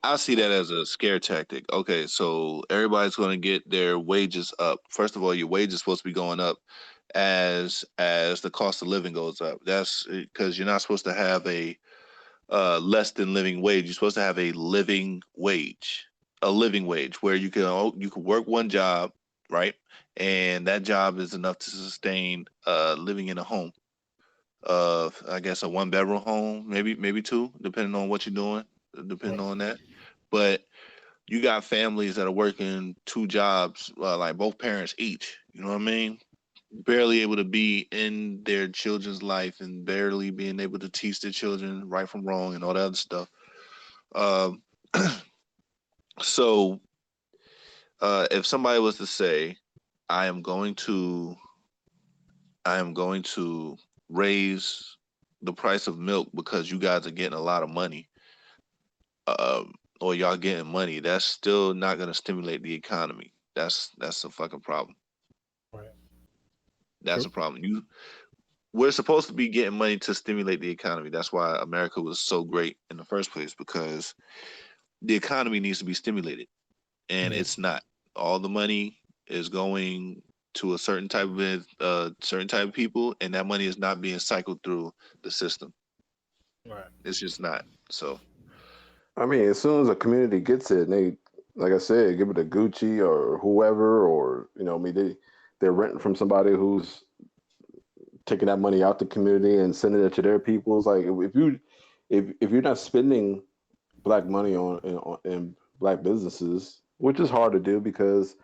I see that as a scare tactic. Okay, so everybody's going to get their wages up. First of all, your wage is supposed to be going up as the cost of living goes up. That's because you're not supposed to have a less than living wage. You're supposed to have a living wage where you can work one job, right, and that job is enough to sustain living in a home of, I guess, a 1 bedroom home, maybe two, depending on what you're doing, depending on that. But you got families that are working two jobs, like both parents each. You know what I mean? Barely able to be in their children's life and barely being able to teach their children right from wrong and all that other stuff. Um, so if somebody was to say, I am going to raise the price of milk because you guys are getting a lot of money, or y'all getting money, that's still not going to stimulate the economy. That's a fucking problem. Right. That's True. a problem. We're supposed to be getting money to stimulate the economy. That's why America was so great in the first place, because the economy needs to be stimulated, and Yeah. it's not. All the money is going to a certain type of people, and that money is not being cycled through the system. Right. It's just not. So I mean, as soon as a community gets it, and they, like I said, give it to Gucci or whoever, or I mean, they're renting from somebody who's taking that money out the community and sending it to their people. It's like if you're not spending black money in black businesses, which is hard to do because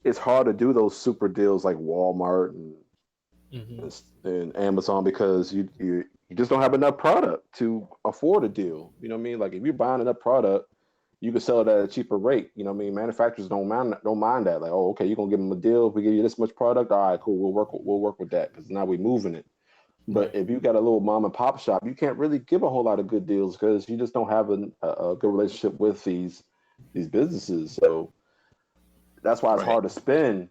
it's hard to do those super deals like Walmart Mm-hmm. and Amazon, because you just don't have enough product to afford a deal. You know what I mean? Like if you're buying enough product, you can sell it at a cheaper rate. You know what I mean? Manufacturers don't mind that. Like, oh, okay, you're gonna give them a deal if we give you this much product. All right, cool. We'll work with that because now we're moving it. But Right. if you got a little mom and pop shop, you can't really give a whole lot of good deals because you just don't have a good relationship with these businesses. So that's why it's right. hard to spend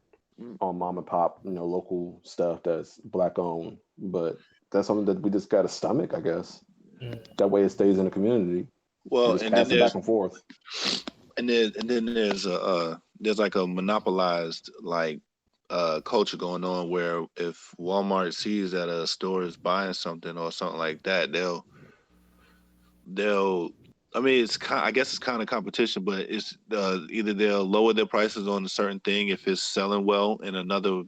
on mom and pop, local stuff that's black owned. But that's something that we just got to stomach, I guess. Mm. That way it stays in the community. You Well, just pass it back and forth. and then there's like a monopolized like culture going on where if Walmart sees that a store is buying something or something like that, they'll I mean I guess it's kind of competition, but it's either they'll lower their prices on a certain thing if it's selling well in another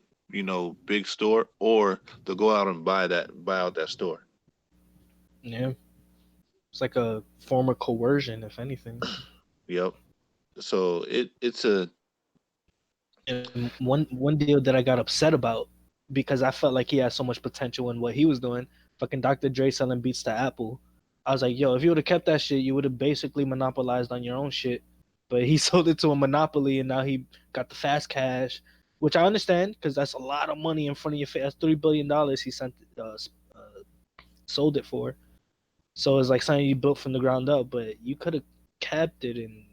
big store, or they'll go out and buy out that store. Yeah. It's like a form of coercion, if anything. Yep. So it's a And one deal that I got upset about because I felt like he had so much potential in what he was doing. Fucking Dr. Dre selling beats to Apple. I was like, yo, if you would have kept that shit, you would have basically monopolized on your own shit. But he sold it to a monopoly, and now he got the fast cash, which I understand because that's a lot of money in front of your face. That's $3 billion he sold it for. So it's like something you built from the ground up, but you could have kept it and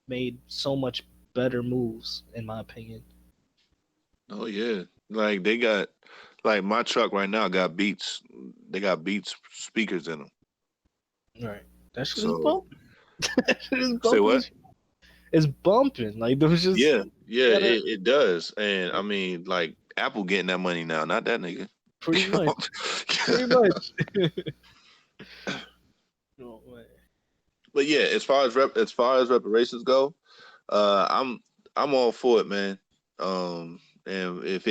made so much better moves, in my opinion. Oh yeah, like they got like my truck right now got Beats. They got Beats speakers in them. Right. That shit is So bumping. That shit is say bumping. what? It's bumping. Like there was just Yeah, gotta it does. And I mean, like Apple getting that money now, not that nigga. pretty much. Pretty much. No way. But yeah, as far as reparations go, I'm all for it, man. And if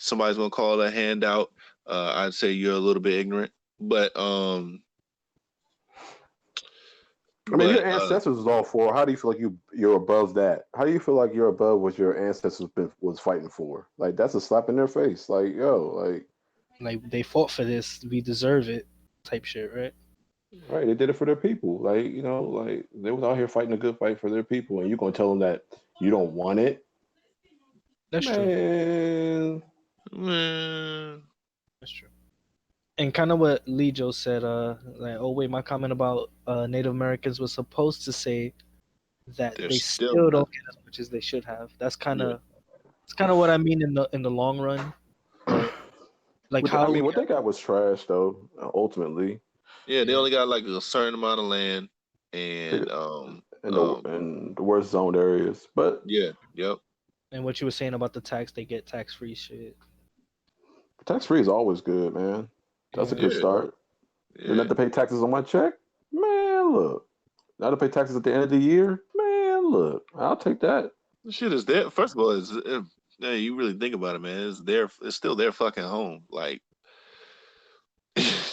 somebody's gonna call it a handout, I'd say you're a little bit ignorant. But I mean, if your but ancestors was all for, how do you feel like you're above that? How do you feel like you're above what your ancestors was fighting for? Like that's a slap in their face. Like Like they fought for this, we deserve it, type shit, right? right, they did it for their people. Like like they was out here fighting a good fight for their people, and you're gonna tell them that you don't want it, That's true. man, That's true. And kind of what Lejo said, like, oh wait, my comment about Native Americans was supposed to say that They're they still still not. don't get as much as they should have. That's kind of what I mean in the long run. But like, how I do we? mean, what they got was trash, though. Ultimately, Yeah, they Yeah. only got like a certain amount of land, they, and in the worst zoned areas. But yeah, yep, And what you were saying about the tax, they get tax free shit. tax free is always good, man. That's a Yeah. good yeah, start. Didn't yeah. have to pay taxes on my check, man. Look, not to pay taxes at the end of the year, man. Look, I'll take that. The shit is there. First of all, yeah, you really think about it, man. It's there. It's still their fucking home. Like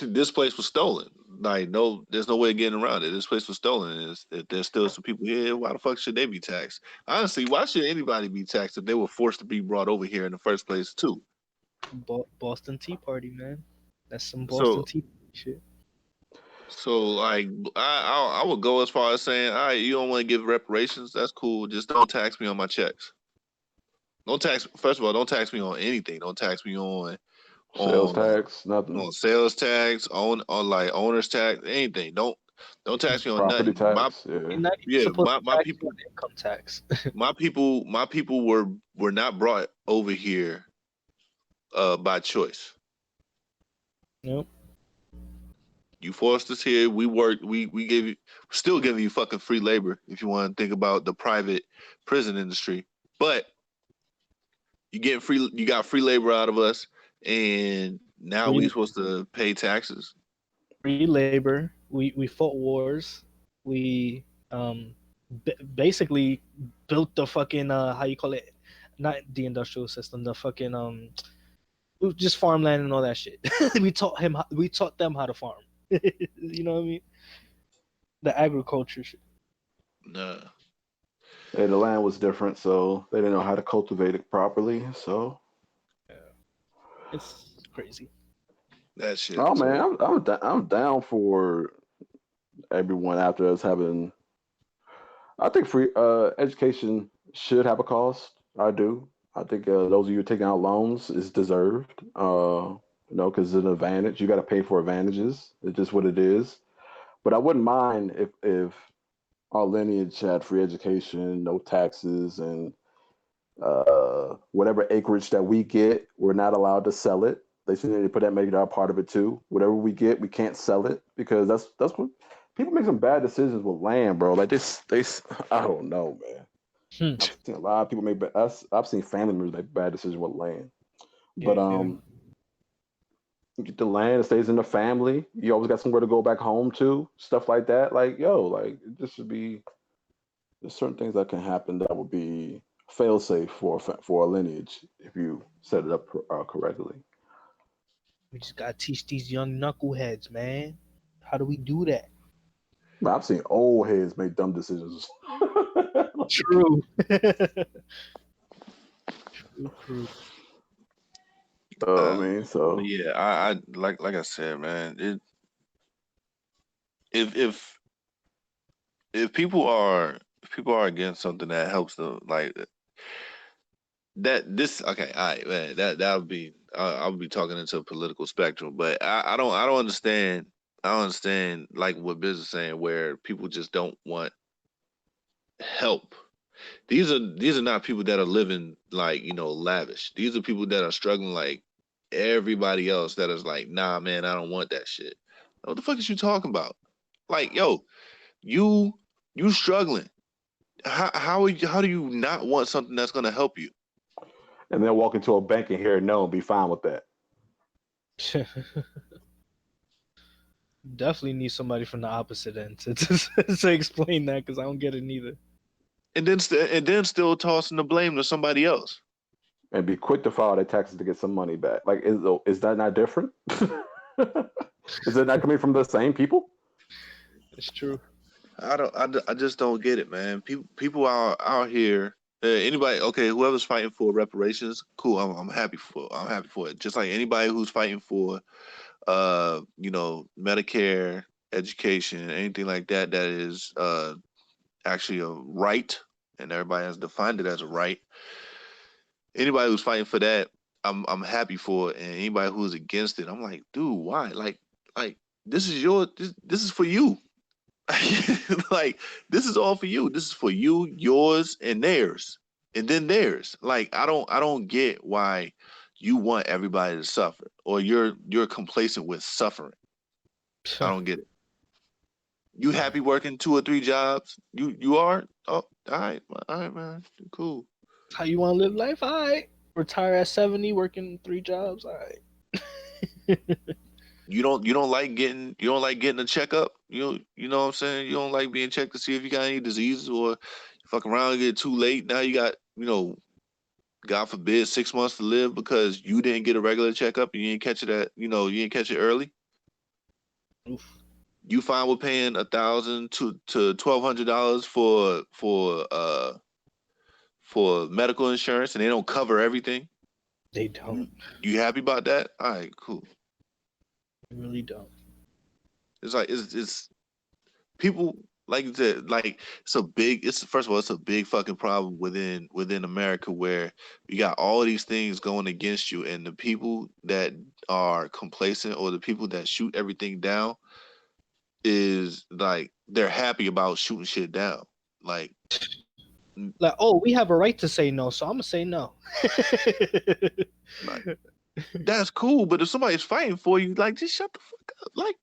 this place was stolen. Like no, there's no way of getting around it. This place was stolen. If there's still some people here, why the fuck should they be taxed? Honestly, why should anybody be taxed if they were forced to be brought over here in the first place too? Boston Tea Party, man. That's some Boston So, Tea Party shit. like, I would go as far as saying, all right, you don't want to give reparations. That's cool. Just don't tax me on my checks. Don't tax. First of all, don't tax me on anything. Don't tax me Sales on tax, nothing. on sales tax, on like owner's tax, anything. Don't tax me on Property nothing. My tax, yeah. You're not even yeah, supposed to my tax people on income tax. my people were not brought over here by choice. Nope. You forced us here. We worked. We gave you still giving you fucking free labor if you want to think about the private prison industry. But you get free. You got free labor out of us, and now we Free, supposed to pay taxes. free labor. We fought wars. We basically built the fucking how you call it, not the industrial system, the fucking just farmland and all that shit. We taught them how to farm. You know what I mean? The agriculture shit. Nah, Hey, the land was different, so they didn't know how to cultivate it properly. So, Yeah. It's crazy. that shit. oh man, So I'm down for everyone after us having. I think free education should have a cost. I do. I think those of you taking out loans is deserved. Because it's an advantage. You got to pay for advantages. It's just what it is. But I wouldn't mind if our lineage had free education, no taxes, and whatever acreage that we get, we're not allowed to sell it. They should need to put that make that part of it too. Whatever we get, we can't sell it because that's what people make some bad decisions with land, bro. Like they I don't know, man. Hmm. I've seen a lot of people make I've seen family members make bad decisions with land. But Yeah. you get the land, it stays in the family. You always got somewhere to go back home to, stuff like that. Like like it just should be. There's certain things that can happen that would be fail safe for a lineage if you set it up correctly. We just gotta teach these young knuckleheads, man. How do we do that? But I've seen old heads make dumb decisions. True. True. I mean, so but yeah, I like I said, man. If if people are against something that helps them, like that, this okay, all right, man. That would be I would be talking into a political spectrum, but I don't understand. I don't understand like what business saying where people just don't want help. These are not people that are living like lavish. These are people that are struggling like everybody else that is like, nah, man, I don't want that shit. What the fuck is you talking about? Like, yo, you you struggling. How do you not want something that's gonna help you? and then walk into a bank and hear no and be fine with that. Definitely need somebody from the opposite end to explain that because I don't get it neither. And then still tossing the blame to somebody else. And be quick to file their taxes to get some money back. Like, is that not different? Is it not coming from the same people? It's true. I just don't get it, man. People are out here. Anybody, okay, whoever's fighting for reparations, cool. I'm happy for. I'm happy for it. Just like anybody who's fighting for, Medicare, education, anything like that, that is actually a right, and everybody has defined it as a right. Anybody who's fighting for that, I'm happy for it. And anybody who's against it, I'm like, dude, why? Like this is this is for you. Like, this is all for you. This is for you, yours, and theirs, and then theirs. Like, I don't get why you want everybody to suffer, or you're complacent with suffering. I don't get it. You happy working 2 or 3 jobs? You are? Oh, all right, man, cool. How you want to live life? All right. Retire at 70, working 3 jobs. All right. You don't like getting a checkup. You know what I'm saying. You don't like being checked to see if you got any diseases, or you fuck around and get too late. Now you got, God forbid, 6 months to live because you didn't get a regular checkup and you didn't catch it you didn't catch it early. Oof. You fine with paying $1,000 to $1,200 for medical insurance, and they don't cover everything. They don't. You happy about that? All right, cool. They really don't. It's like it's people, like you said, like first of all, it's a big fucking problem within America, where you got all these things going against you, and the people that are complacent, or the people that shoot everything down, is like they're happy about shooting shit down. Like, oh, we have a right to say no, so I'm gonna say no. like, that's cool, but if somebody's fighting for you, like, just shut the fuck up. Like,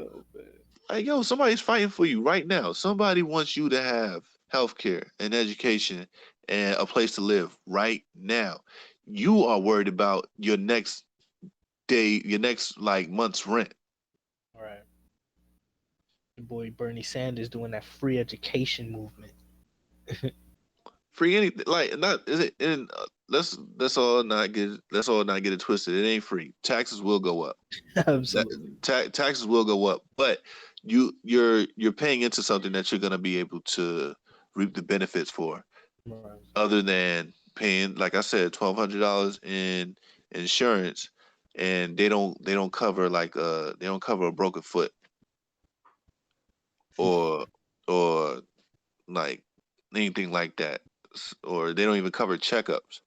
Oh, man. like, yo, somebody's fighting for you right now. Somebody wants you to have healthcare and education and a place to live right now. You are worried about your next like month's rent. All right. Your boy Bernie Sanders doing that free education movement. Free anything, like, not is it? And let's all not get it twisted. It ain't free. Taxes will go up. Absolutely. Taxes will go up, but you're paying into something that you're gonna be able to reap the benefits for. Right. Other than paying, like I said, $1,200 in insurance, and they don't cover a broken foot, or like anything like that, or they don't even cover checkups.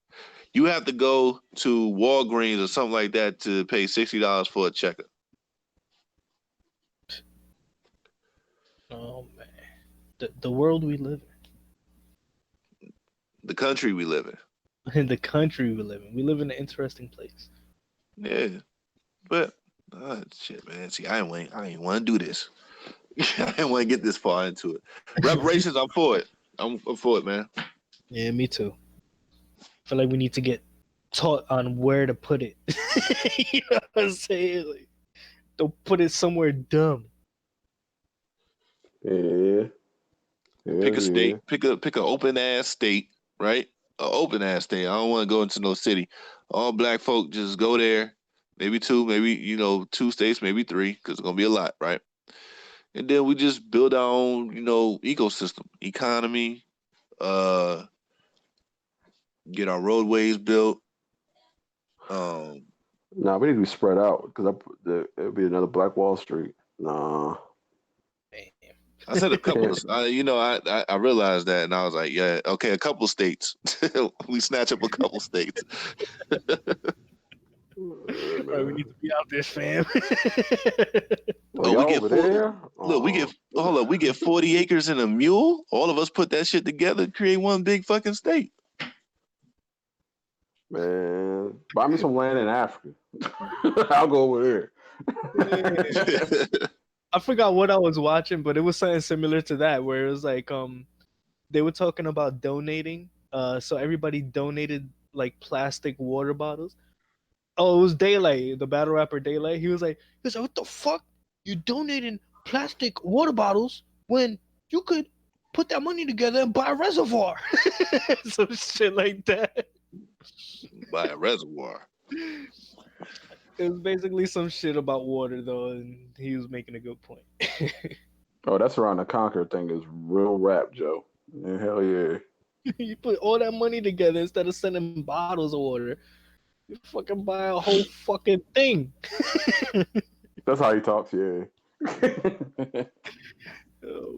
You have to go to Walgreens or something like that to pay $60 for a checkup. Oh man, the world we live The country we live in. in, the country we live in. We live in an interesting place. Yeah, but shit, man. See, I ain't want to do this. I didn't want to get this far into it. Reparations, I'm for it. I'm for it, man. Yeah, me too. I feel like we need to get taught on where to put it. You know what I'm saying? Like, don't put it somewhere dumb. Yeah. Pick a state. Pick an open ass state, right? An open ass state. I don't want to go into no city. All black folk just go there. Maybe 2, maybe 2 states, maybe 3, because it's gonna be a lot, right? And then we just build our own, ecosystem, economy. Get our roadways built. Nah, we need to be spread out, because it'll be another Black Wall Street. Nah. I said a couple of, I realized that, and I was like, yeah, okay, a couple of states. We snatch up a couple states. Right, we need to be out there, fam. We get there? Look, we get 40 acres and a mule. All of us put that shit together, create one big fucking state. Man, buy me some land in Africa. I'll go over there. I forgot what I was watching, but it was something similar to that, where it was like they were talking about donating. So everybody donated like plastic water bottles. Oh, it was Daylight, the battle rapper Daylight. He was like, what the fuck? You donating plastic water bottles when you could put that money together and buy a reservoir. Some shit like that. Buy a reservoir. It was basically some shit about water, though, and he was making a good point. Oh, that's around the Conquer thing is real rap, Joe. Yeah, hell yeah. You put all that money together instead of sending bottles of water. You fucking buy a whole fucking thing. That's how he talks, yeah. Oh,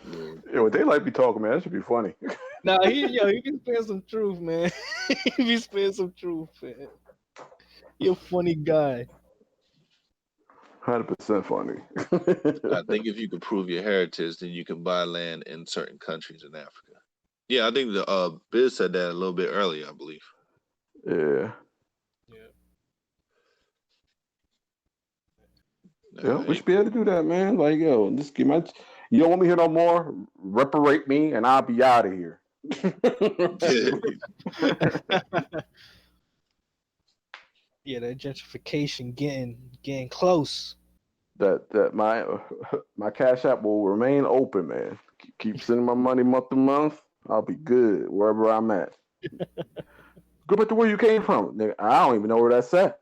man. Yeah, what Daylight be talking, man, that should be funny. Nah, he be spitting some truth, man. He be spitting some truth, man. You're a funny guy. 100% funny. I think if you can prove your heritage, then you can buy land in certain countries in Africa. Yeah, I think the Biz said that a little bit earlier, I believe. Yeah. Yeah, we should be able to do that, man. Like, yo, just give my. You don't want me here no more? Reparate me, and I'll be out of here. Yeah, that gentrification getting close. That my Cash App will remain open, man. Keep sending my money month to month. I'll be good wherever I'm at. Go back to where you came from. Nigga, I don't even know where that's at.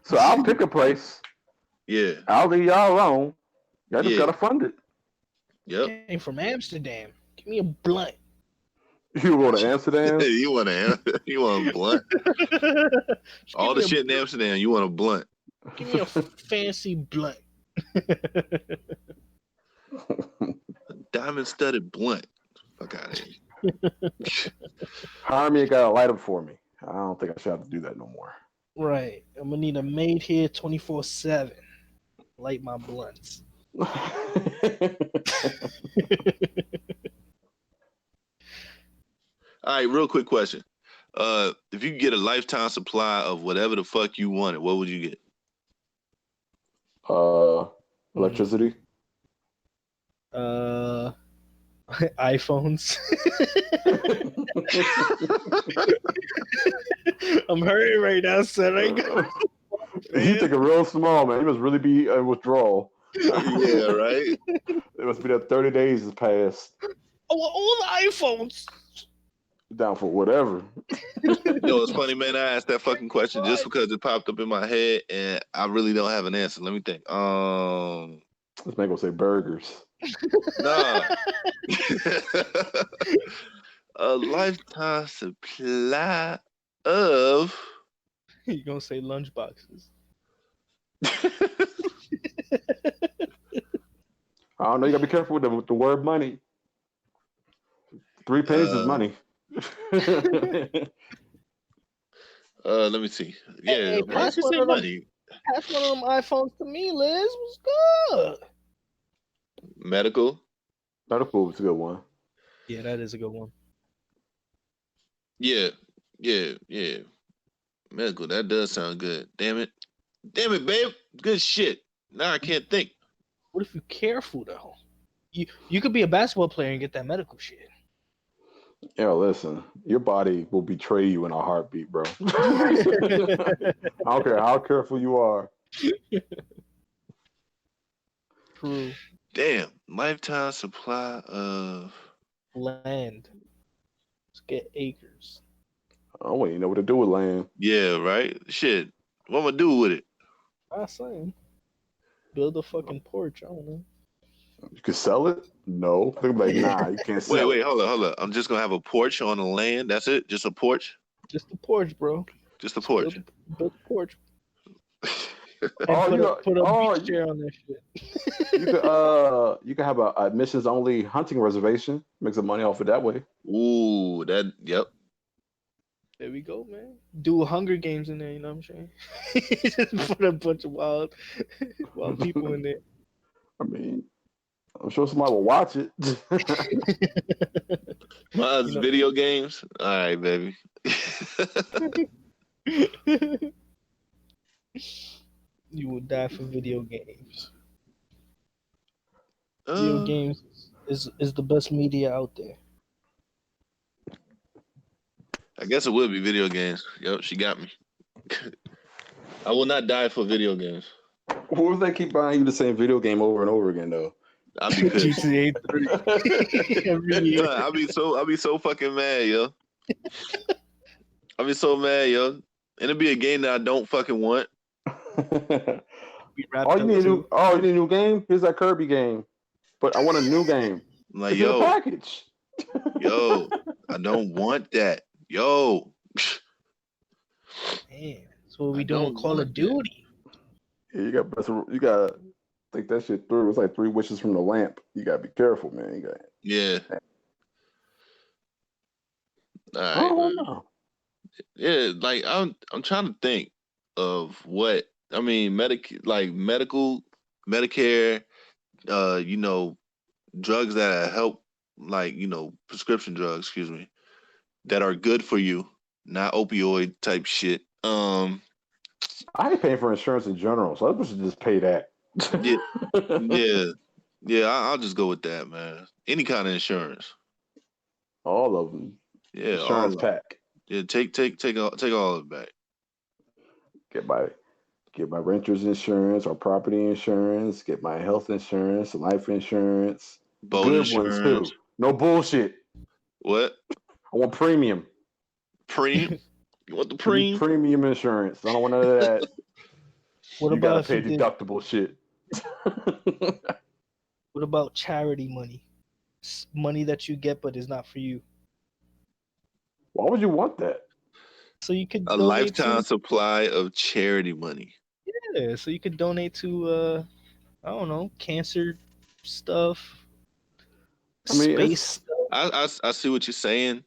So I'll pick a place. Yeah. I'll leave y'all alone. Y'all just Yeah. gotta fund it. Yep. Came from Amsterdam. Give me a blunt. You go to Amsterdam? You want a blunt? All the shit in Amsterdam, you want a blunt. Give me a fancy blunt. Diamond studded blunt. Fuck out of here. Hire me, got a light up for me. I don't think I should have to do that no more. Right. I'm gonna need a maid here 24/7. Light my blunts. All right, real quick question. If you could get a lifetime supply of whatever the fuck you wanted, what would you get? Electricity. iPhones. I'm hurting right now, son. You take it real small, man. You must really be in withdrawal. Yeah, right? It must be that 30 days has passed. Oh, all the iPhones. Down for whatever. It's funny, man. I asked that fucking question just because it popped up in my head, and I really don't have an answer. Let me think. This man gonna say burgers. Nah. A lifetime supply of. You gonna say lunch boxes? I don't know. You gotta be careful with the word money. 3 pennies is money. Let me see. Yeah, Hey, why did you say money? Pass one of them iPhones to me, Liz. What's good? Medical. Medical is a good one. Yeah, that is a good one. Yeah. Medical. That does sound good. Damn it, babe. Good shit. Now I can't think. What if you're careful though? You could be a basketball player and get that medical shit. Yeah, listen. Your body will betray you in a heartbeat, bro. I don't care how careful you are. True. Damn. Lifetime supply of Land. Let's get acres. I don't even know what to do with land. Yeah, right. Shit. What am I do with it? I'm saying. Build a fucking porch. I don't know. You can sell it? No. They're like, nah, you can't sell it. Wait, hold up. I'm just gonna have a porch on the land. That's it? Just a porch? Just a porch, bro. Just a porch. Build a porch. Oh, Put a beach chair on that shit. You could have a admissions only hunting reservation. Make some money off it that way. Ooh, yep. There we go, man. Do Hunger Games in there, you know what I'm saying? Just put a bunch of wild people in there. I mean, I'm sure somebody will watch it. Mine's video games. All right, baby. You will die for video games. Video games is the best media out there. I guess it would be video games. Yep, she got me. I will not die for video games. What if they keep buying you the same video game over and over again, though? I'll be pissed. GTA 3. Every year. I'll be so fucking mad, yo. I'll be so mad, yo. And it'll be a game that I don't fucking want. You need a new game? Here's that Kirby game. But I want a new game. I'm like, it's in a package. Yo, I don't want that. Yo. Man, that's what we doing with Call of Duty. Yeah, you got think that shit through. It's like 3 wishes from the lamp. You gotta be careful, man. Yeah. All right. I don't know. Yeah, like I'm trying to think of what I mean, medical, Medicare, you know, drugs that help, like, you know, prescription drugs, excuse me, that are good for you, not opioid type shit. I ain't paying for insurance in general, so I should just pay that. Yeah, yeah. I'll just go with that, man. Any kind of insurance. All of them. Yeah, Insurance pack. Yeah, take all of it back. Get my renter's insurance or property insurance. Get my health insurance, life insurance. Boat Good insurance. ones too. No bullshit. What? I want premium. Premium? You want the Premium insurance. I don't want none of that. What You about gotta pay deductible shit. What about charity money? Money that you get but is not for you. Why would you want that? So you could a lifetime supply of charity money. Yeah, so you could donate to I don't know, cancer stuff. I mean, space stuff. I see what you're saying.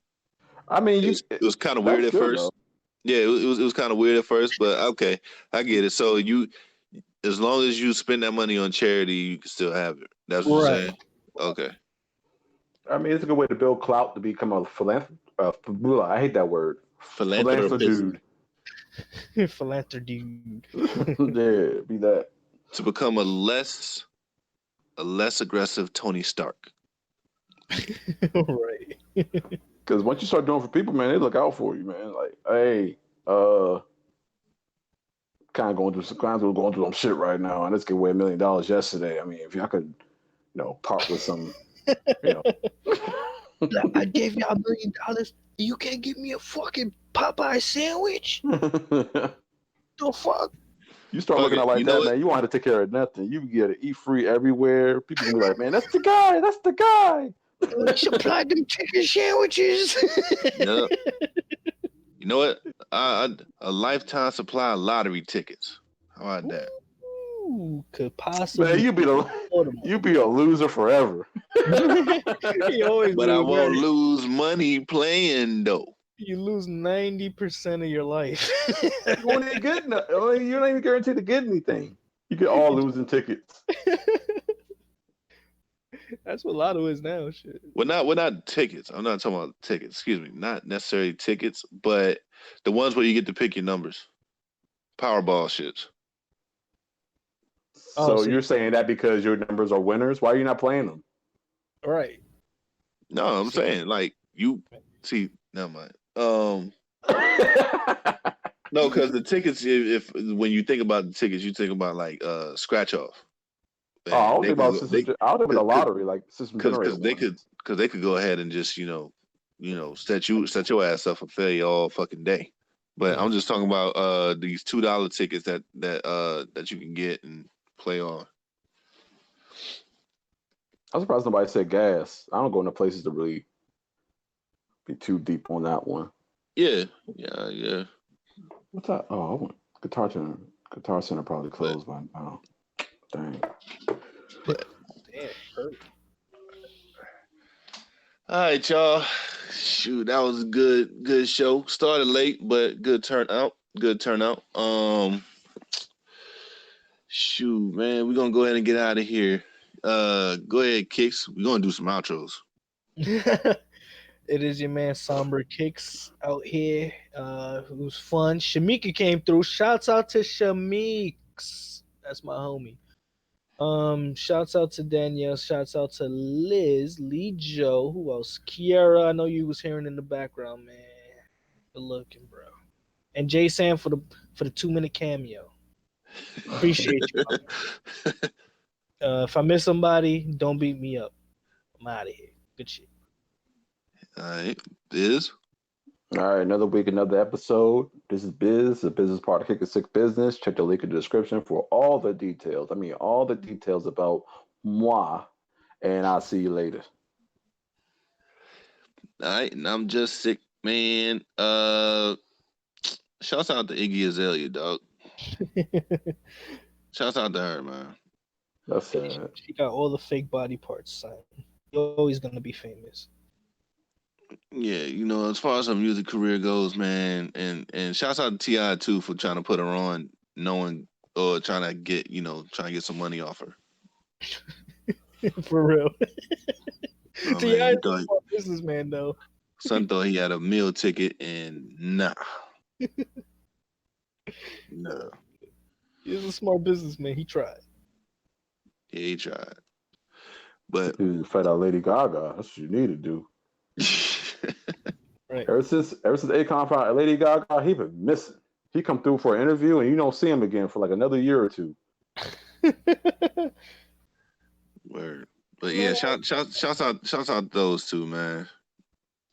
I mean, it was kind of weird at first. Though. Yeah, it was kind of weird at first, but okay, I get it. So as long as you spend that money on charity, you can still have it. That's what you're saying. Okay. I mean, it's a good way to build clout to become a philanthropist. I hate that word. Philanthropist. Philanthropist. Yeah, be that. To become a less aggressive Tony Stark. Right. Because once you start doing for people, man, they look out for you, man. Like, hey, kind of going through some shit right now, and let's give away $1 million yesterday. I mean, if y'all could, part with some, I gave y'all $1 million. You can't give me a fucking Popeye sandwich. The fuck? You start looking out like that, man. You won't have to take care of nothing. You get to eat free everywhere. People gonna be like, man, that's the guy. That's the guy. Supply them chicken sandwiches. Yep. You know what? A lifetime supply of lottery tickets. How about that? Ooh, could possibly. Man, you be a loser forever. But I won't lose money playing though. You lose 90% of your life. You won't even get you're not even guaranteed to get anything. You get all losing tickets. That's what Lotto is now. Shit. We're not tickets. I'm not talking about tickets. Excuse me. Not necessarily tickets, but the ones where you get to pick your numbers. Powerball shits. So you're saying that because your numbers are winners? Why are you not playing them? Right. No, I'm saying like you see. Never mind. No, because the tickets. If when you think about the tickets, you think about like scratch off. And I don't think about the lottery, like system because they could go ahead and just set your ass up for failure all fucking day. But I'm just talking about these $2 tickets that you can get and play on. I'm surprised nobody said gas. I don't go into places to really be too deep on that one. Yeah. What's that? Oh, I went Guitar Center. Guitar Center probably closed by now. Dang. Damn. All right, y'all. Shoot, that was a good show. Started late, but good turnout. Shoot, man, we're gonna go ahead and get out of here. Go ahead, Kickz. We're gonna do some outros. It is your man Somber Kickz out here. It was fun. Shamika came through. Shouts out to Shamix. That's my homie. Shouts out to Danielle. Shouts out to Liz, Lee Joe. Who else? Kiara. I know you was hearing in the background, man. Good looking, bro. And Jay Sam for the 2-minute cameo. Appreciate you. If I miss somebody, don't beat me up. I'm out of here. Good shit. All right, Biz. All right, another week, another episode. This is Biz, the business part of Kickin' Sick Business. Check the link in the description for all the details. I mean, all the details about moi. And I'll see you later. All right, and I'm just sick, man. Shouts out to Iggy Azalea, dog. Shouts out to her, man. That's sad. She got all the fake body parts, son. You're always gonna be famous. Yeah, as far as her music career goes, man, and shouts out to T.I. too for trying to put her on, knowing or trying to get some money off her. For real. Oh, See, man, I he is a thought smart businessman though. son thought he had a meal ticket, and nah. He is a smart businessman. He tried. He tried, but You fight out Lady Gaga. That's what you need to do. Right. Ever since Akon found out Lady Gaga, he been missing. He come through for an interview and you don't see him again for like another year or two. word. But yeah, shouts out those two, man.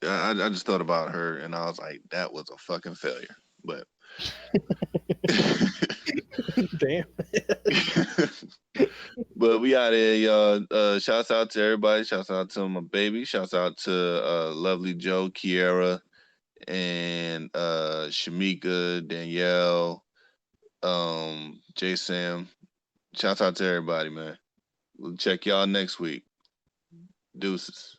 I just thought about her and I was like, that was a fucking failure. But Damn. but we out here, y'all. Shouts out to everybody. Shouts out to my baby. Shouts out to lovely Joe, Kiera, and Shamika, Danielle, J Sam. Shouts out to everybody, man. We'll check y'all next week. Deuces.